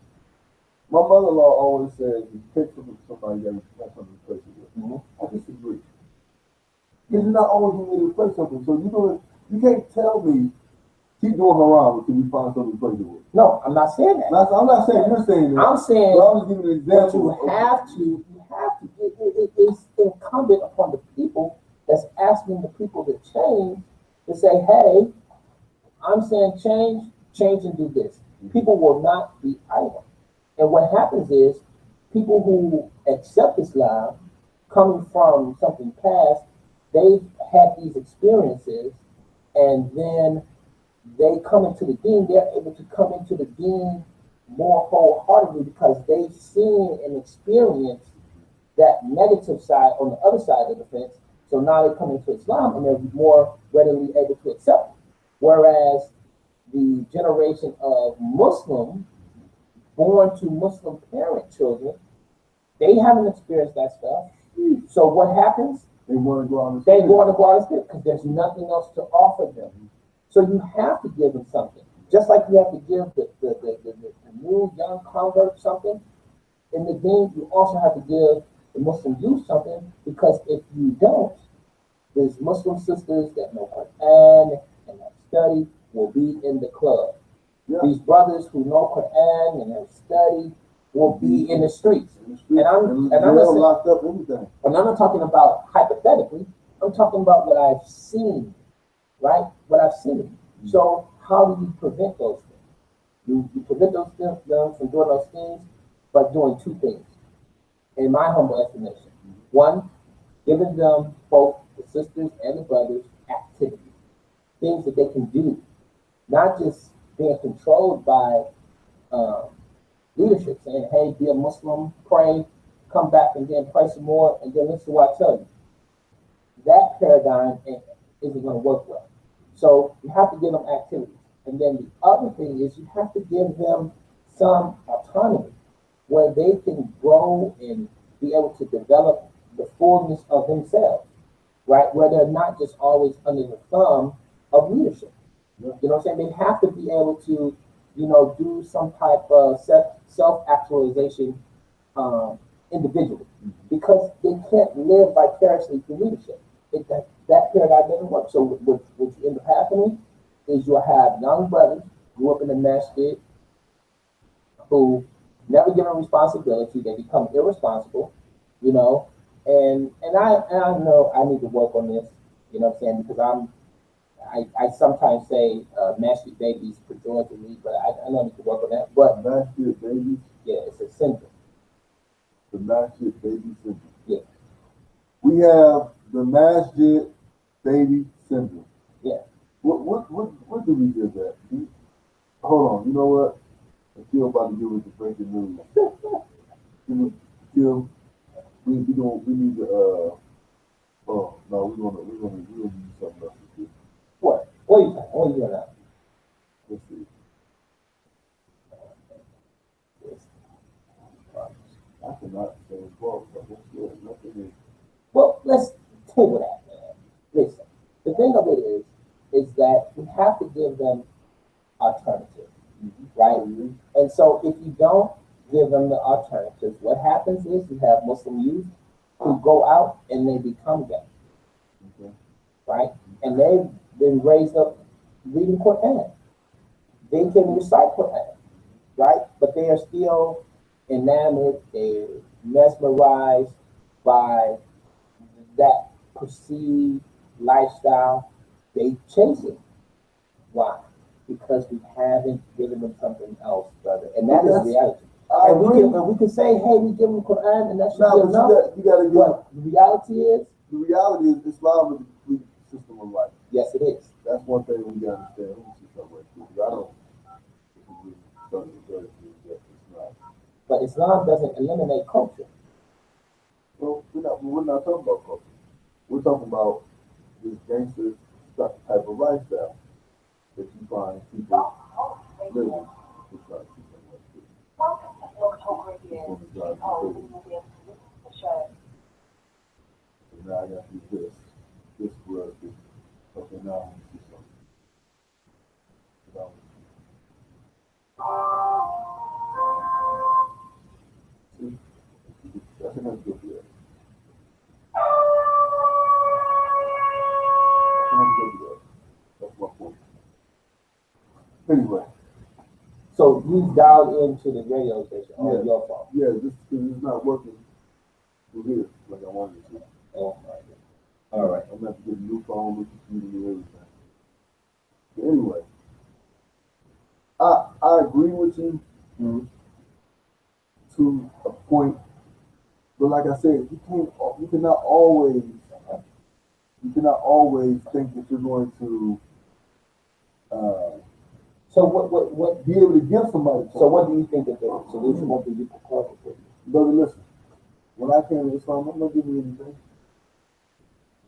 My mother-in-law always says, "You take something from somebody that has something to replace it with." I disagree. Because you're not always going to replace something. So you can't tell me keep doing haram until you find something to replace it with. No, I'm not saying that. I'm not saying you're saying that. I'm saying but I'm just giving an example. You have to. It is incumbent upon the people that's asking the people to change to say, "Hey, I'm saying change and do this." People will not be idle. And what happens is people who accept Islam coming from something past, they've had these experiences, and then they come into the deen, they're able to come into the deen more wholeheartedly because they've seen and experienced that negative side on the other side of the fence. So now they come into Islam and they're more readily able to accept it. Whereas the generation of Muslims born to Muslim parent children, they haven't experienced that stuff. So what happens? They want to go out and They want to go out and spit because there's nothing else to offer them. So you have to give them something. Just like you have to give the new young convert something, in the deen, you also have to give the Muslim youth something, because if you don't, there's Muslim sisters that know Quran and that study will be in the club. Yeah. These brothers who know Quran and have studied will be in the streets. And I'm locked up everything. And I'm not talking about hypothetically. I'm talking about what I've seen, right? What I've seen. So how do you prevent those things? You prevent those things from doing those things by doing two things, in my humble estimation. One, giving them, both the sisters and the brothers, activities, things that they can do, not just being controlled by leadership saying, "Hey, be a Muslim, pray, come back and then pray some more, and then listen to what I tell you." That paradigm isn't going to work well. So you have to give them activities. And then the other thing is you have to give them some autonomy where they can grow and be able to develop the fullness of themselves, right? Where they're not just always under the thumb of leadership. You know what I'm saying? They have to be able to, do some type of self-actualization individually, because they can't live vicariously through leadership. That paradigm doesn't work. So what you end up happening is you'll have young brothers grew up in the masjid who never given responsibility. They become irresponsible, and I know I need to work on this. You know what I'm saying? Because I sometimes say mastered babies pejoratively, but I know I need to work on that. But Mastered baby, yeah, it's a syndrome. the mastered baby syndrome. Yeah. We have the mastered baby syndrome. Yeah. What do we give that? Hold on, you know what? I'm still about to give us the breaking news. Still, we need to oh no, we're gonna do something else with this. What? What are you talking? What are you doing now? Let's see. I cannot say it's wrong, but that's good. Nothing is. Well, let's table that, man. Listen, the thing of it is that we have to give them alternatives, right? And so if you don't give them the alternatives, what happens is you have Muslim youth who go out and they become gay, Okay. right? And they've been raised up reading Quran. They can recite Quran, right? But they are still enamored, they're mesmerized by that perceived lifestyle. They chase it. Why? Because we haven't given them something else, brother. And that is Yes. reality. I And agree. we can say, hey, we give them Quran and that should No, be but enough. you gotta give. What the reality is, The reality is Islam is a complete system of life. yes, it is. That's one thing we gotta understand. Let me see something right quick, 'cause I don't. It's not. But Islam doesn't eliminate culture. Well, we're not talking about culture. We're talking about this gangster type of lifestyle that you find people living. It's not something like this. This one is not crazy. So now I got to do this. This was this. Okay, now I want to see something. Now, see, that's enough good for that. That's enough good for that. That's my point. Anyway, So you dialed into the radio station on Yeah. your phone. yeah, this because it's not working through here like I wanted it to. Oh my God. All right. I'm gonna have to get a new phone, new computer, and everything. But anyway, I agree with you to a point, but like I said, you cannot always think that you're going to So what be able to give somebody. so what do you think that the solution will be you propose for? Brother, listen. When I came to Islam, I'm not giving you anything.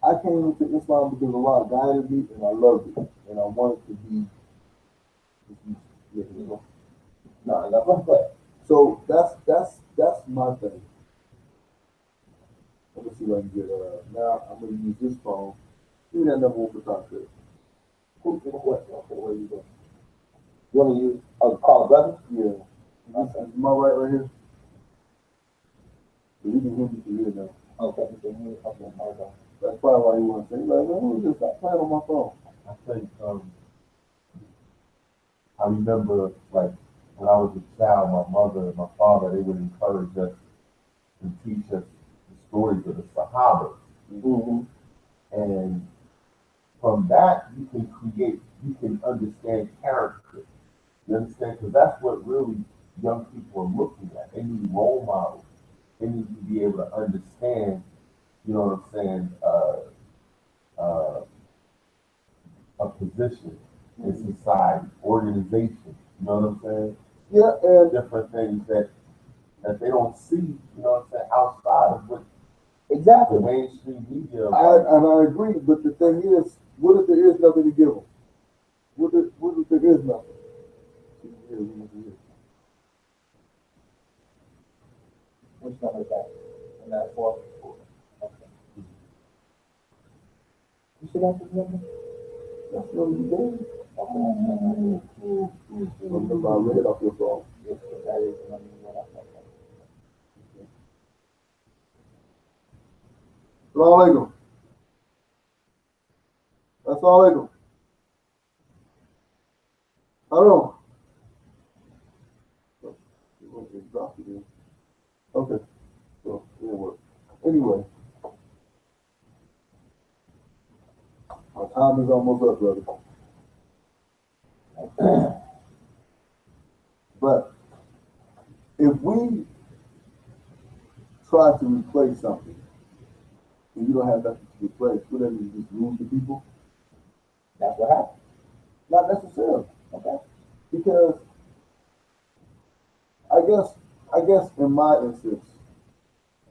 I came into Islam because Allah guided me and I loved it. And I wanted to be. No, go ahead. So that's my thing. Let me see if I can get now I'm gonna use this phone. Give me that number one for time, please. What? Okay, where you going? You want to use call a brother? Yeah. Am I right here? So you can hear me through here now. Okay, okay, hold on. That's probably why you want to say, like, man, who's this? I'm playing on my phone. I think I remember like when I was a child, my mother and my father they would encourage us and teach us the stories of the Sahaba, Mm-hmm. and from that you can understand character. You understand? Because that's what really young people are looking at. They need role models. They need to be able to understand. You know what I'm saying? A position in society, organization. You know what I'm saying? Yeah, and Different things that they don't see. You know what I'm saying? Outside of what the Exactly. mainstream media. I agree, but the thing is, what if there is nothing to give them? What if there is nothing? Which number is that? And that's four. Okay. You should have the number. That's what you did. Okay. I'm about to read off your phone. Yes, that is the number you want. Assalamu alaikum. Assalamu alaikum. Hello. It dropped again. Okay. So it didn't work. Anyway. Time is almost up, brother. But if we try to replace something and you don't have nothing to replace, would that mean just lose the people? That's what happened. Not necessarily. Okay. Because I guess in my instance,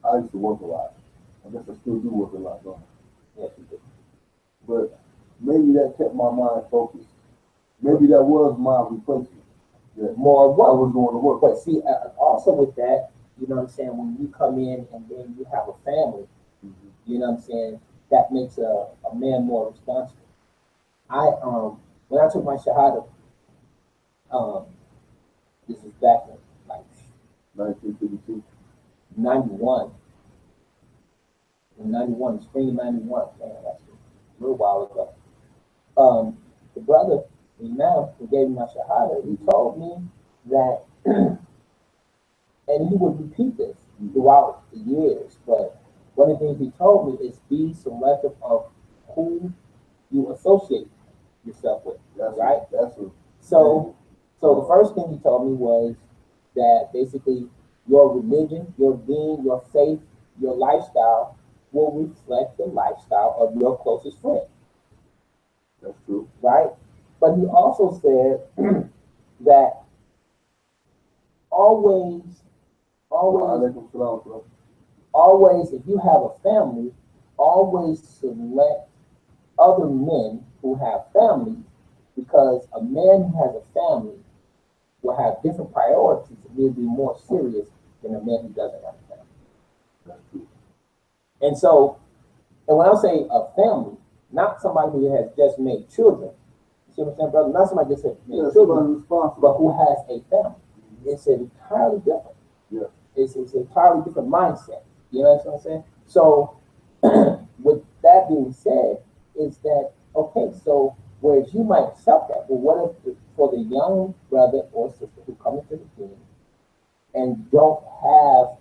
I used to work a lot. I guess I still do work a lot, don't I? Yes, you do. But maybe that kept my mind focused. Maybe that was my replacement. That More I work. was going to work. But see, also with that, you know what I'm saying, when you come in and then you have a family, you know what I'm saying, that makes a man more responsible. When I took my Shahada, this is back in like 1952. 91. In 91, spring of 91, man, that's a little while ago. The brother, now, who gave me my Shahada, he told me that, and he would repeat this throughout the years, but one of the things he told me is be selective of who you associate yourself with, right? So the first thing he told me was that basically your religion, your being, your faith, your lifestyle will reflect the lifestyle of your closest friend. That's true. Right? But he also said that always, if you have a family, always select other men who have families, because a man who has a family will have different priorities and will be more serious than a man who doesn't have a family. That's true. And so, and when I say a family, not somebody who has just made children, you see what I'm saying, brother? Not somebody just made children, but who has a family. It's entirely different. Yeah. It's an entirely different mindset. You know what I'm saying? So, with that being said, is that, okay, so whereas you might accept that, but what if for the young brother or sister who come into the team and don't have,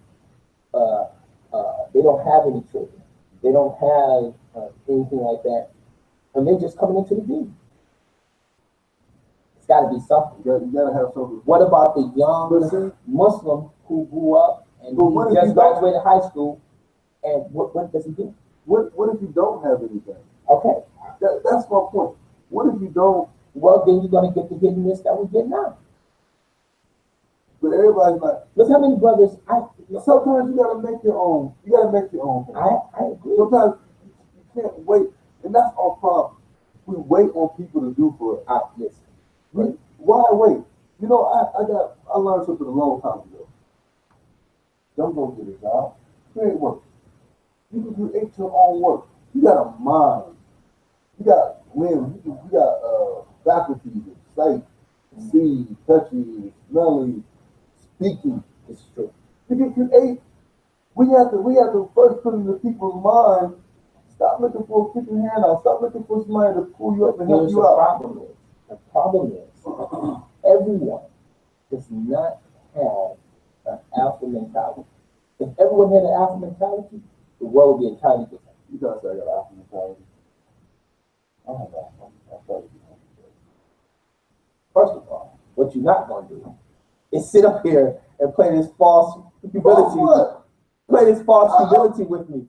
they don't have any children, they don't have anything like that, and they're just coming into the team? It's got to be something. You gotta have something. What about the young Muslim who grew up and he just graduated high school, and what does he do? What if you don't have anything? Okay. That's my point. What if you don't? Well, then you're going to get the hiddenness that we're getting now. But everybody's like, look how many brothers. Sometimes you gotta make your own. You gotta make your own. I agree. Sometimes you can't wait, and that's our problem. We wait on people to do for us. Listen. Why wait? You know, I learned something a long time ago. Don't go get a job. Create work. You can create your own work. You got a mind. You got limbs. You got faculties of sight, seeing, touching, smelling, speaking. It's true. You can create. We have to first put into people's mind. Stop looking for a freaking handout. Stop looking for somebody to pull you up and help you out. The problem is everyone does not have an alpha mentality. If everyone had an alpha mentality, the world would be entirely different. You gotta say I got alpha mentality. I don't know. First of all, what you're not going to do is sit up here and play this false humility. Play this false humility with me.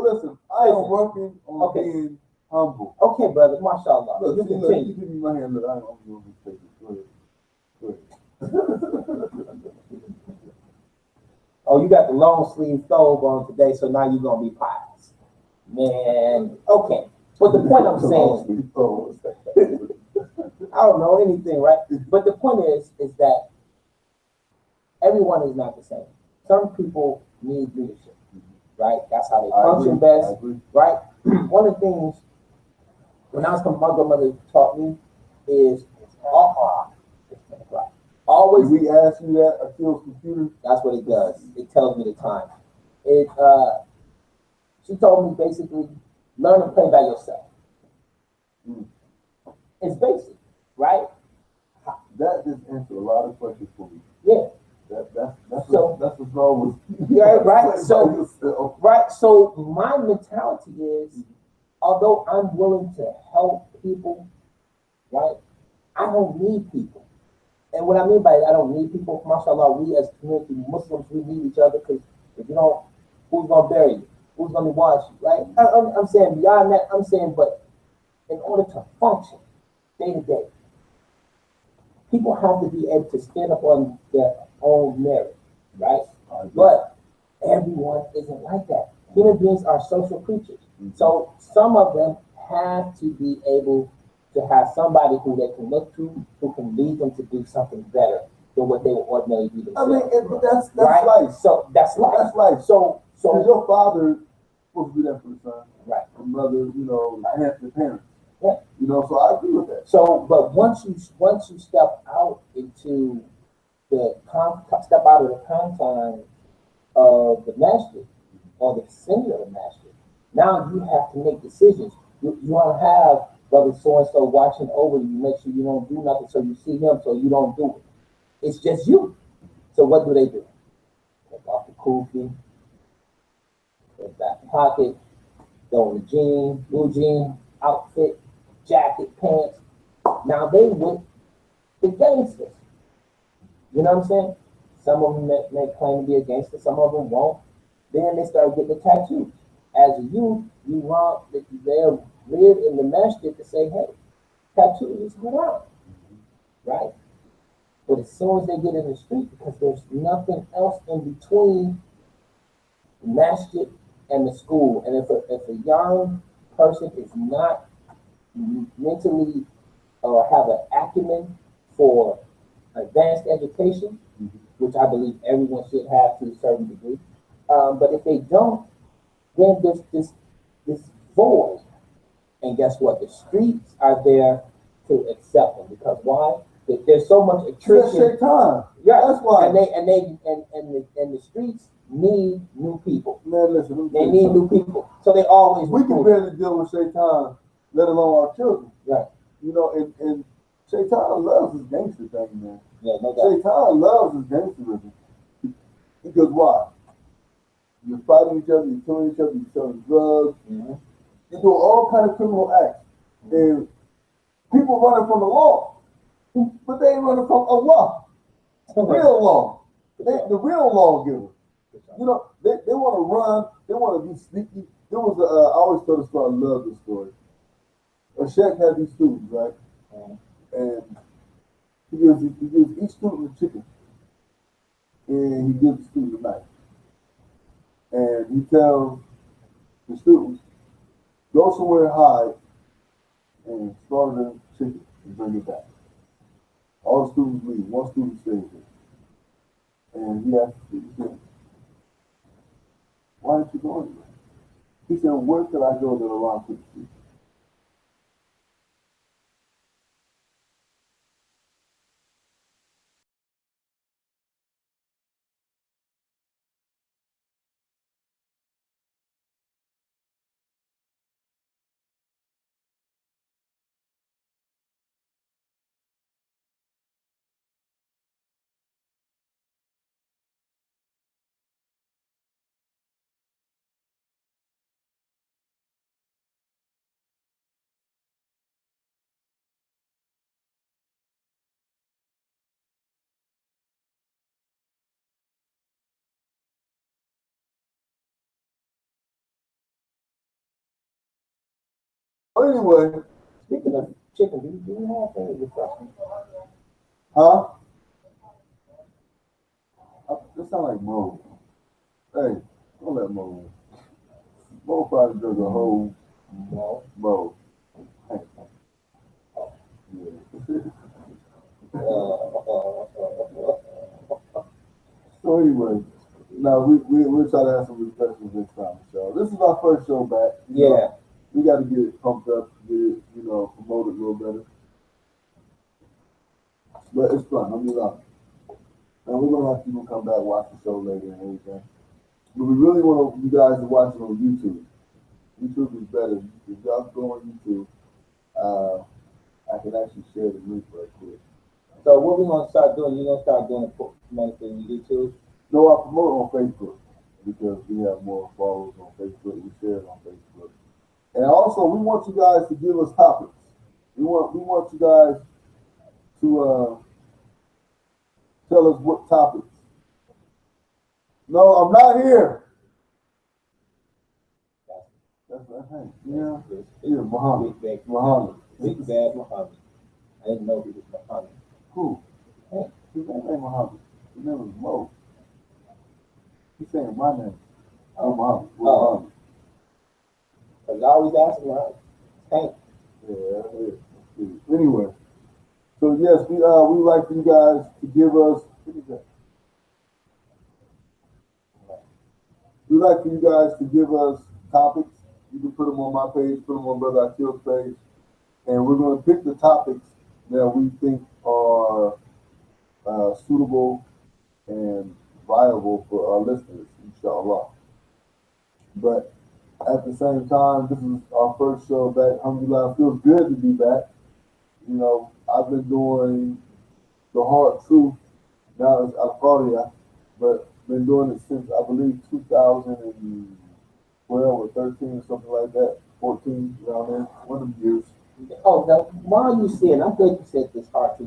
Listen, I am working on being humble. Okay, brother, mashallah. Look, You continue. you give me my hand. Look, I'm going to take it. Go ahead. Oh, you got the long sleeve thobe on today, so now you're going to be pious. Man, okay. But the point I'm saying, I don't know anything, right? But the point is that everyone is not the same. Some people need leadership, right? That's how they function best, right? One of the things, when I was coming, my grandmother taught me is always. Did we ask you that Akil's computer? That's what it does. It tells me the time. She told me basically, learn to play by yourself. It's basic, right? That just answered a lot of questions for me. Yeah. That's what's wrong with yeah, right. So my mentality is although I'm willing to help people, right? I don't need people. And what I mean by I don't need people, mashallah, we as community Muslims, we need each other, because if you don't, who's gonna bury you? Who's gonna watch you, right? I'm saying beyond that, I'm saying, but in order to function day to day, people have to be able to stand up on their own merit, right? But everyone isn't like that. Human beings are social creatures. So some of them have to be able to have somebody who they can look to, who can lead them to do something better than what they would ordinarily do themselves. I mean, that's right? life. So that's life. That's life. So Because your father supposed to be there for the son. right. The mother, you know, the parents. Yeah. You know, so I agree with that. So, but once you step out into step out of the confines of the masjid or the vicinity of the masjid, now you have to make decisions. You want to have brother so and so watching over you, make sure you don't do nothing, so you see him, so you don't do it. It's just you. So what do? Take off the kufi, put it back in the pocket, throw in the jeans, blue jean outfit, jacket, pants. Now they with the gangsters. You know what I'm saying? Some of them may claim to be a gangster, some of them won't. Then they start getting the tattoos. As a youth, you want that they'll live in the masjid to say, hey, tattoos is haram, right? But as soon as they get in the street, because there's nothing else in between the masjid and the school, and if a young person is not mentally or have an acumen for advanced education, which I believe everyone should have to a certain degree. But if they don't, then there's this void. And guess what? The streets are there to accept them, because why? There's so much attrition. Time. Yeah, that's why. And the streets need new people. Man, listen, they need new people. So they always we can barely deal with Shaitan, let alone our children. Right. You know, and Shaitan loves his gangster thing, man. Yeah, no doubt. Shaitan loves his gangsterism. Because why? You're fighting each other, you're killing each other, you're selling drugs, you're doing all kind of criminal acts. And people running from the law, but they ain't running from Allah, the real law, the real lawgiver. You know, they want to run, they want to be sneaky. There was I always tell the story, I love this story. A sheikh had these students, right? And he gives each student a chicken, and he gives the student a knife. And he tells the students, go somewhere, hide, and slaughter the chicken and bring it back. All the students leave. One student stays there. And he asked the student, why didn't you go anywhere? He said, where could I go that Allah couldn't see? Anyway, Speaking of chicken, do you have any refreshment? huh? That sound like Mo. Hey, don't let Mo in. Mo probably does a whole Mo. Hey. Yeah. So anyway, now we'll try to have some reflections next time, y'all. This is our first show back. Yeah. We got to get it pumped up, get it, promoted a little better. But it's fun. I'm loving it. And we're gonna have people come back, watch the show later and everything. But we really want you guys to watch it on YouTube. YouTube is better. If y'all go on YouTube, I can actually share the link right quick. So what we're gonna start doing? You're gonna start doing promoting on YouTube? No, I promote on Facebook because we have more followers on Facebook. We share it on Facebook. And also, we want you guys to give us topics. We want you guys to tell us what topics. No, I'm not here. That's right. Yeah. Yeah, Muhammad. Big Muhammad. bad Muhammad. I didn't know he was Muhammad. Who? Hey. His name ain't Muhammad. His name is Mo. He's saying my name. I'm Muhammad. Oh. Because I always ask him, Hank. Yeah. Anyway, so yes, we like for you guys to give us. What is that? We like for you guys to give us topics. You can put them on my page, put them on Brother Akil's page, and we're going to pick the topics that we think are suitable and viable for our listeners, inshallah. But at the same time, this is our first show back. Alhamdulillah, it feels good to be back. You know, I've been doing the hard truth. Now it's Qaariah, but been doing it since I believe 2012 or 13 or something like that. 14, around there, one of the years. Oh, now, while you said, I'm glad you said this hard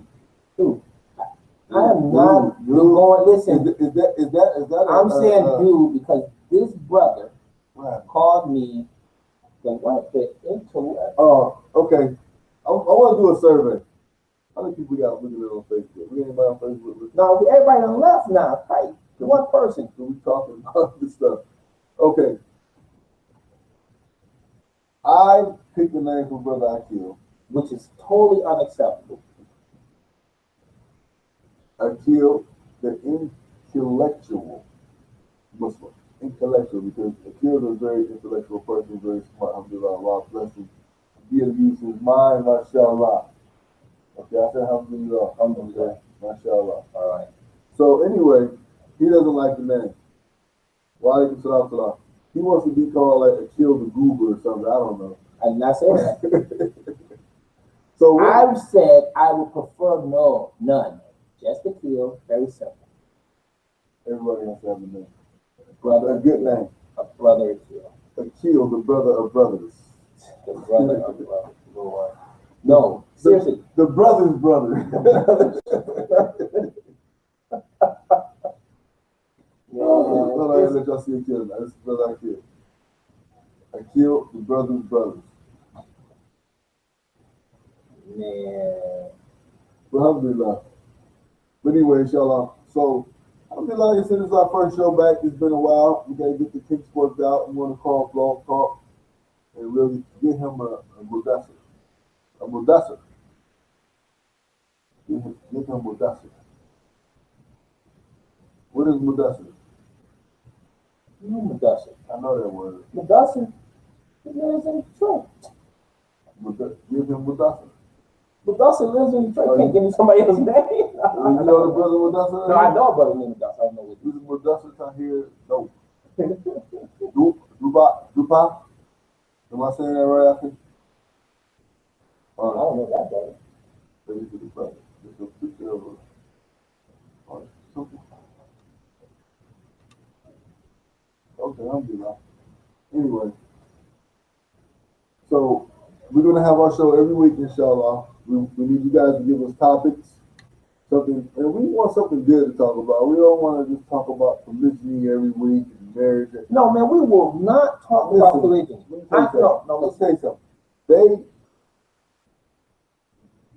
too. I am not going, listen. Is that I'm saying dude because this brother right. called me the intellect. Oh, okay. I want to do a survey. How many people we got looking at it on Facebook? We anybody on Facebook? No, everybody on left now. Right? One person. So we talking about this stuff. Okay. I picked the name for Brother Akil. Which is totally unacceptable. Akil, the intellectual Muslim. Intellectual, because Akil is a very intellectual person, very smart. Alhamdulillah, Allah bless him. He has used his mind, mashallah. Okay, I said alhamdulillah. Alhamdulillah, mashallah. All right. So anyway, he doesn't like the name. Wa alaikum salam salam. He wants to be called like Akil the Goober or something. I don't know. I'm not saying that. So I've said I would prefer none. Just Akil, very simple. Everybody has to have a name. Brother, A good name. a brother Akil. Akil, the brother of brothers. The brother of brothers. Lord. No, seriously. The brother's brother. Hold on, let y'all see Akil now. This is Brother Akil. Akil, the brother's brothers. Man. Alhamdulillah. But anyway, inshallah. So, alhamdulillah, like I said, this is our first show back. It's been a while. We got to get the kinks worked out. We want to call Blog Talk and really get him a mudassir. A mudassir. Get him mudassir. What is mudassir? You know Mudassir. I know that word. Mudassir, he lives in Detroit. Give him mudassir. Mudassir lives in Detroit. Can't give me somebody else's name. You know the brother mudassir? No, I know a brother named Mudassir. I don't know what This is mudassir down here. No. Dupa. Am I saying that right? I think. I don't know that brother. But this is the brother. This is a picture of something. Okay, I'll do that. Anyway, so we're gonna have our show every week, inshallah. We need you guys to give us topics, something, and we want something good to talk about. We don't want to just talk about polygyny every week and marriage. No, man, we will not talk about polygyny. Let's say something.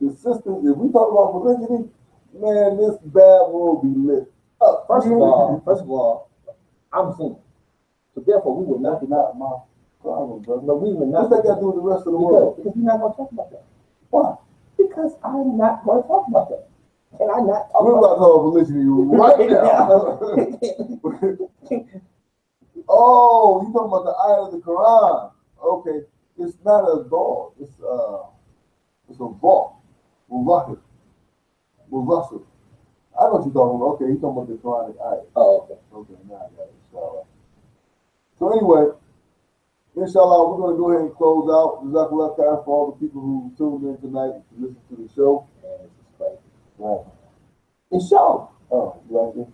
The sisters, if we talk about polygyny, man, this bad will be lit up. First of all, I'm single. So therefore, we will not That's not my problem, brother. No, we will not. What's that got to do with the rest of the world? Because we're not going to talk about that. Why? Because I'm not going to talk about that. Can I not talk We're about about to talk polygyny right now. Oh, you talking about the ayah of the Quran? Okay, it's not a dog. It's a ball. Mubashir. I know what you're talking about. Okay, you're talking about the Quranic ayah. Oh, okay. Okay, now I got it. Inshallah. So anyway, inshallah, we're going to go ahead and close out. Jazakallah khair for all the people who tuned in tonight to listen to the show. Man, this is crazy. Right. The show. Oh, you like it?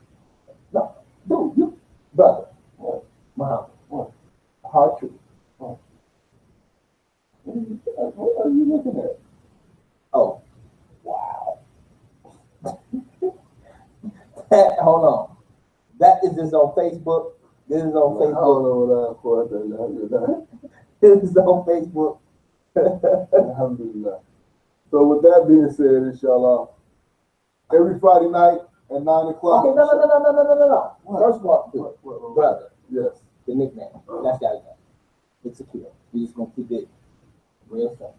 No, dude, you, brother. What? Muhammad. What? Hard truth. What? is on Facebook. This is on I don't Facebook. know what Alhamdulillah. This is on Facebook. Alhamdulillah. So with that being said, inshallah, every Friday night at 9 o'clock. Okay, no. What? First of all, brother, Yes. the nickname. That's gotta go. It's secure. We just gonna keep it real simple.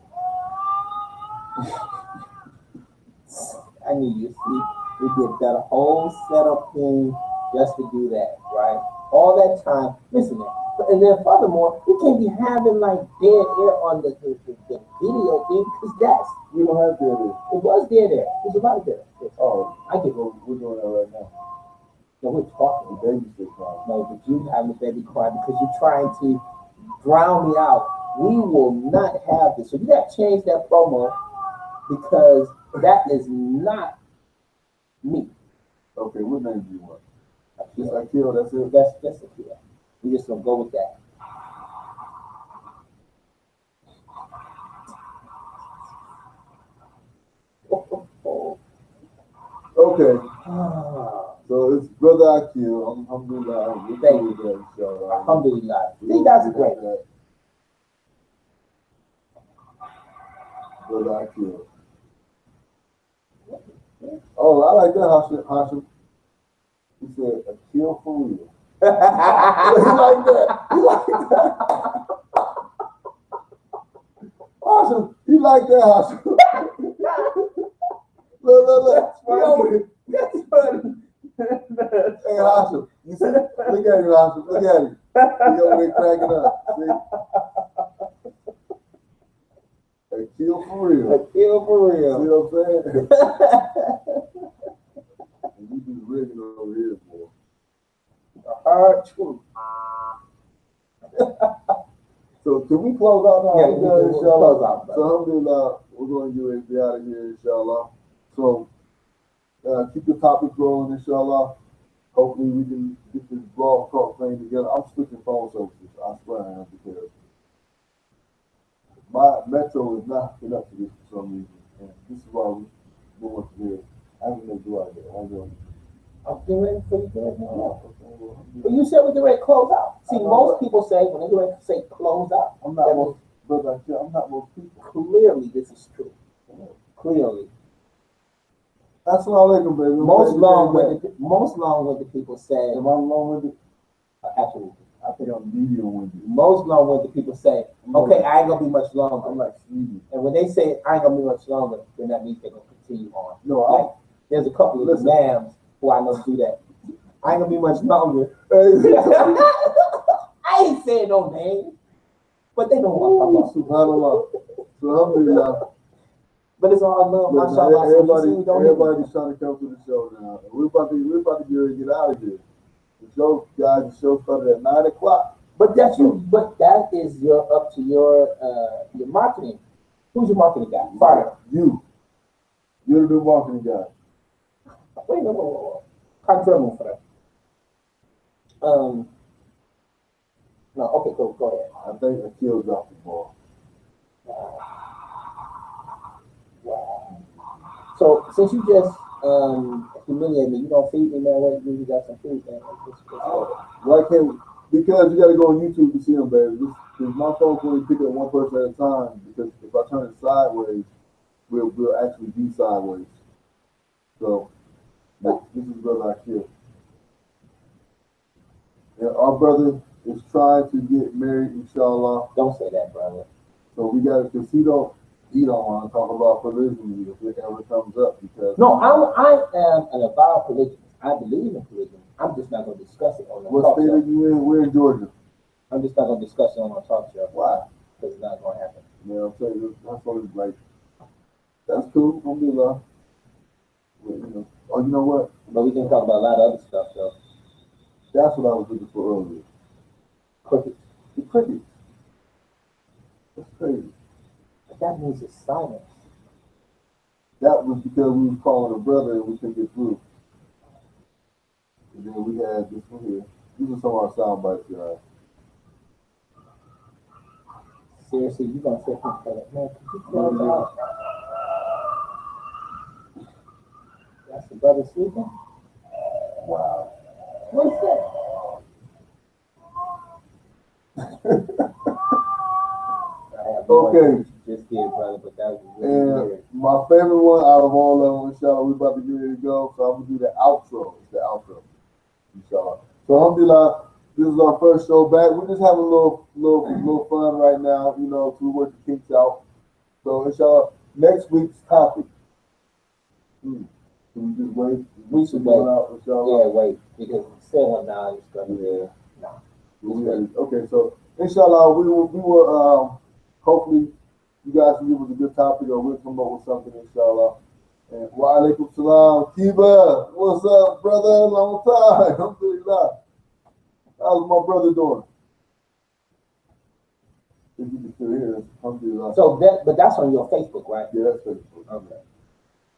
I need you to see. We did that whole setup thing just to do that, right? All that time, listen man. And then furthermore, we can't be having like dead air on the video thing because that's We don't have to. it was dead air. There's a lot of dead air. Oh, I get it. we're doing that right now. No, we're talking. The baby still crying. No, but you having the baby cry because you're trying to drown me out. We will not have this. So you got to change that promo because that is not me. Okay, what name do you want? Just Akil. Akil, that's it? That's Akil. We just gonna go with that. Okay. So it's Brother Akil. Alhamdulillah. We're Thank doing that, inshallah. Alhamdulillah. See, that's great. Brother Akil. Oh, I like that, Hashim. He said, Akil for real. He like that. He like that. Hashim, he like that, Hashim. Look. That's funny. Hey, Hashim, you see? Look at him, Hashim. Look at him. He over there cracking up. See? Akil for real. Akil for See real. what I'm saying? We be rigging over here, boy. Hard truth. So can we close out now? Yeah, we can inshallah. close out, brother. So alhamdulillah, we're going to get ready to be out of here, inshallah. So keep the topic rolling, inshallah. Hopefully we can get this blog talk thing together. I'm switching phone services. I swear I am, because my Metro is not hooked up to this for some reason. And this is why we doing today. I haven't no do out there. I'm doing I'm getting ready for you to get ready to go. okay, well, But you said we get ready to close out. See, most people say when they get ready to say close out, I'm not that most, brother, I'm not most people. clearly this is true. Clearly. That's all they can, baby. Most long-winded people say, Am I long-winded? absolutely. I think I'm medium-winded. Most long-winded people say, okay, I ain't gonna be much longer. I'm like Stevie. And when they say I ain't gonna be much longer, then that means they're gonna continue on. No, Like, there's a couple of Listen. ma'ams who I know do that. I ain't gonna be much longer. I ain't saying no name, but they know what I'm talking about. SubhanAllah. So alhamdulillah. But it's all love, Listen, mashallah. So you see, we don't everybody's trying to come to the show now. And we're about to get ready to get out of here. The show, guys, the show started at 9 o'clock. But that's you. But that is up to your marketing. Who's your marketing guy? Fire. You're the new marketing guy. Wait, no. Contrary for that. No, okay, go ahead. I think Akil dropped the ball. Wow. So since you just humiliated me, you don't feed me, man. Wait, you got some food, man. Why can't we? Because you got to go on YouTube to see them, baby. Because my phone can only pick up one person at a time. Because if I turn it sideways, we'll actually be sideways. So this is Brother Akil. And our brother is trying to get married, inshallah. Don't say that, brother. So we got to, because he don't want to talk about polygamy if it ever comes up. Because No, I am an avowed polygamist. I believe in polygamy. I'm just not going to discuss it on the what talk state show. are you in? We're in Georgia. I'm just not going to discuss it on my talk show. Why? Because it's not going to happen. You know what I'm saying? That's only like, that's cool. Alhamdulillah. But, you know, oh, you know what? But we can talk about a lot of other stuff, though. That's what I was looking for earlier. Crickets. The crickets. That's crazy. But that means it's silence. That was because we was calling a brother and we couldn't get through. And then we had this one here. These are some of our sound bites, guys. Seriously, you going to sit here and say, man, could you close out? That's the brother sleeping? Wow. What's that? Okay. what you just did, brother, but that was really And weird. my favorite one out of all of them, inshallah, we about to get ready to go. So I'm gonna do the outro. It's the outro. Inshallah. So alhamdulillah, this is our first show back. We're just having a little fun right now, you know, to work the kinks out. So inshallah, next week's topic. Can we just wait? We should wait. Out, Yeah, inshallah. wait, because saying now is gonna be no. Okay, so inshallah, we will hopefully you guys will give us a good topic or we'll come up with something, inshallah. And wa alaikum salam. Kiba, what's up, brother? Long time. Alhamdulillah. How's my brother doing? If you can still hear us, alhamdulillah. So but that's on your Facebook, right? Yeah, that's Facebook. Okay.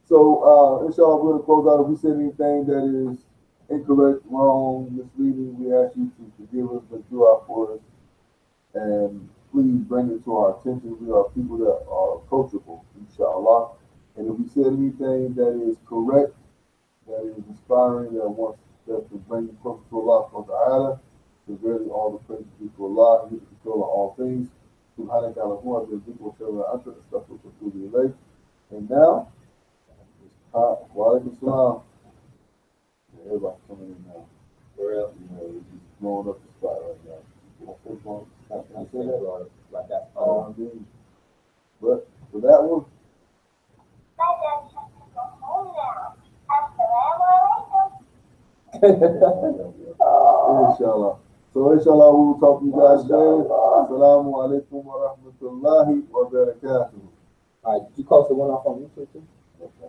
So inshallah, we're gonna close out. If we said anything that is incorrect, wrong, misleading, we ask you to forgive us, but do our for us. And please bring it to our attention. We are people that are approachable, inshallah. And if we said anything that is correct, that is inspiring, that wants that to bring you closer to Allah subhanahu wa ta'ala, because really all the praise is to Allah, He is the control of all things. سبحانك اللهم وبحمدك واشهد ان لا اله الا انت استغفرك واتوب اليك. And now, wa alaikum salam. Everybody's coming in now. For real? You know, we're just blowing up the spot right now. Can I say that? Like that. But for that one, inshallah. So inshallah we will talk to you guys later. Assalamu alaikum wa rahmatullahi wa barakatuh. All right, you close the one off on YouTube too? Okay,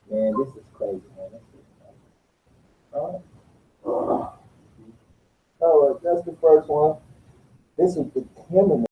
man, this is crazy, man. This is crazy. All right, that's the first one. This is the cameraman.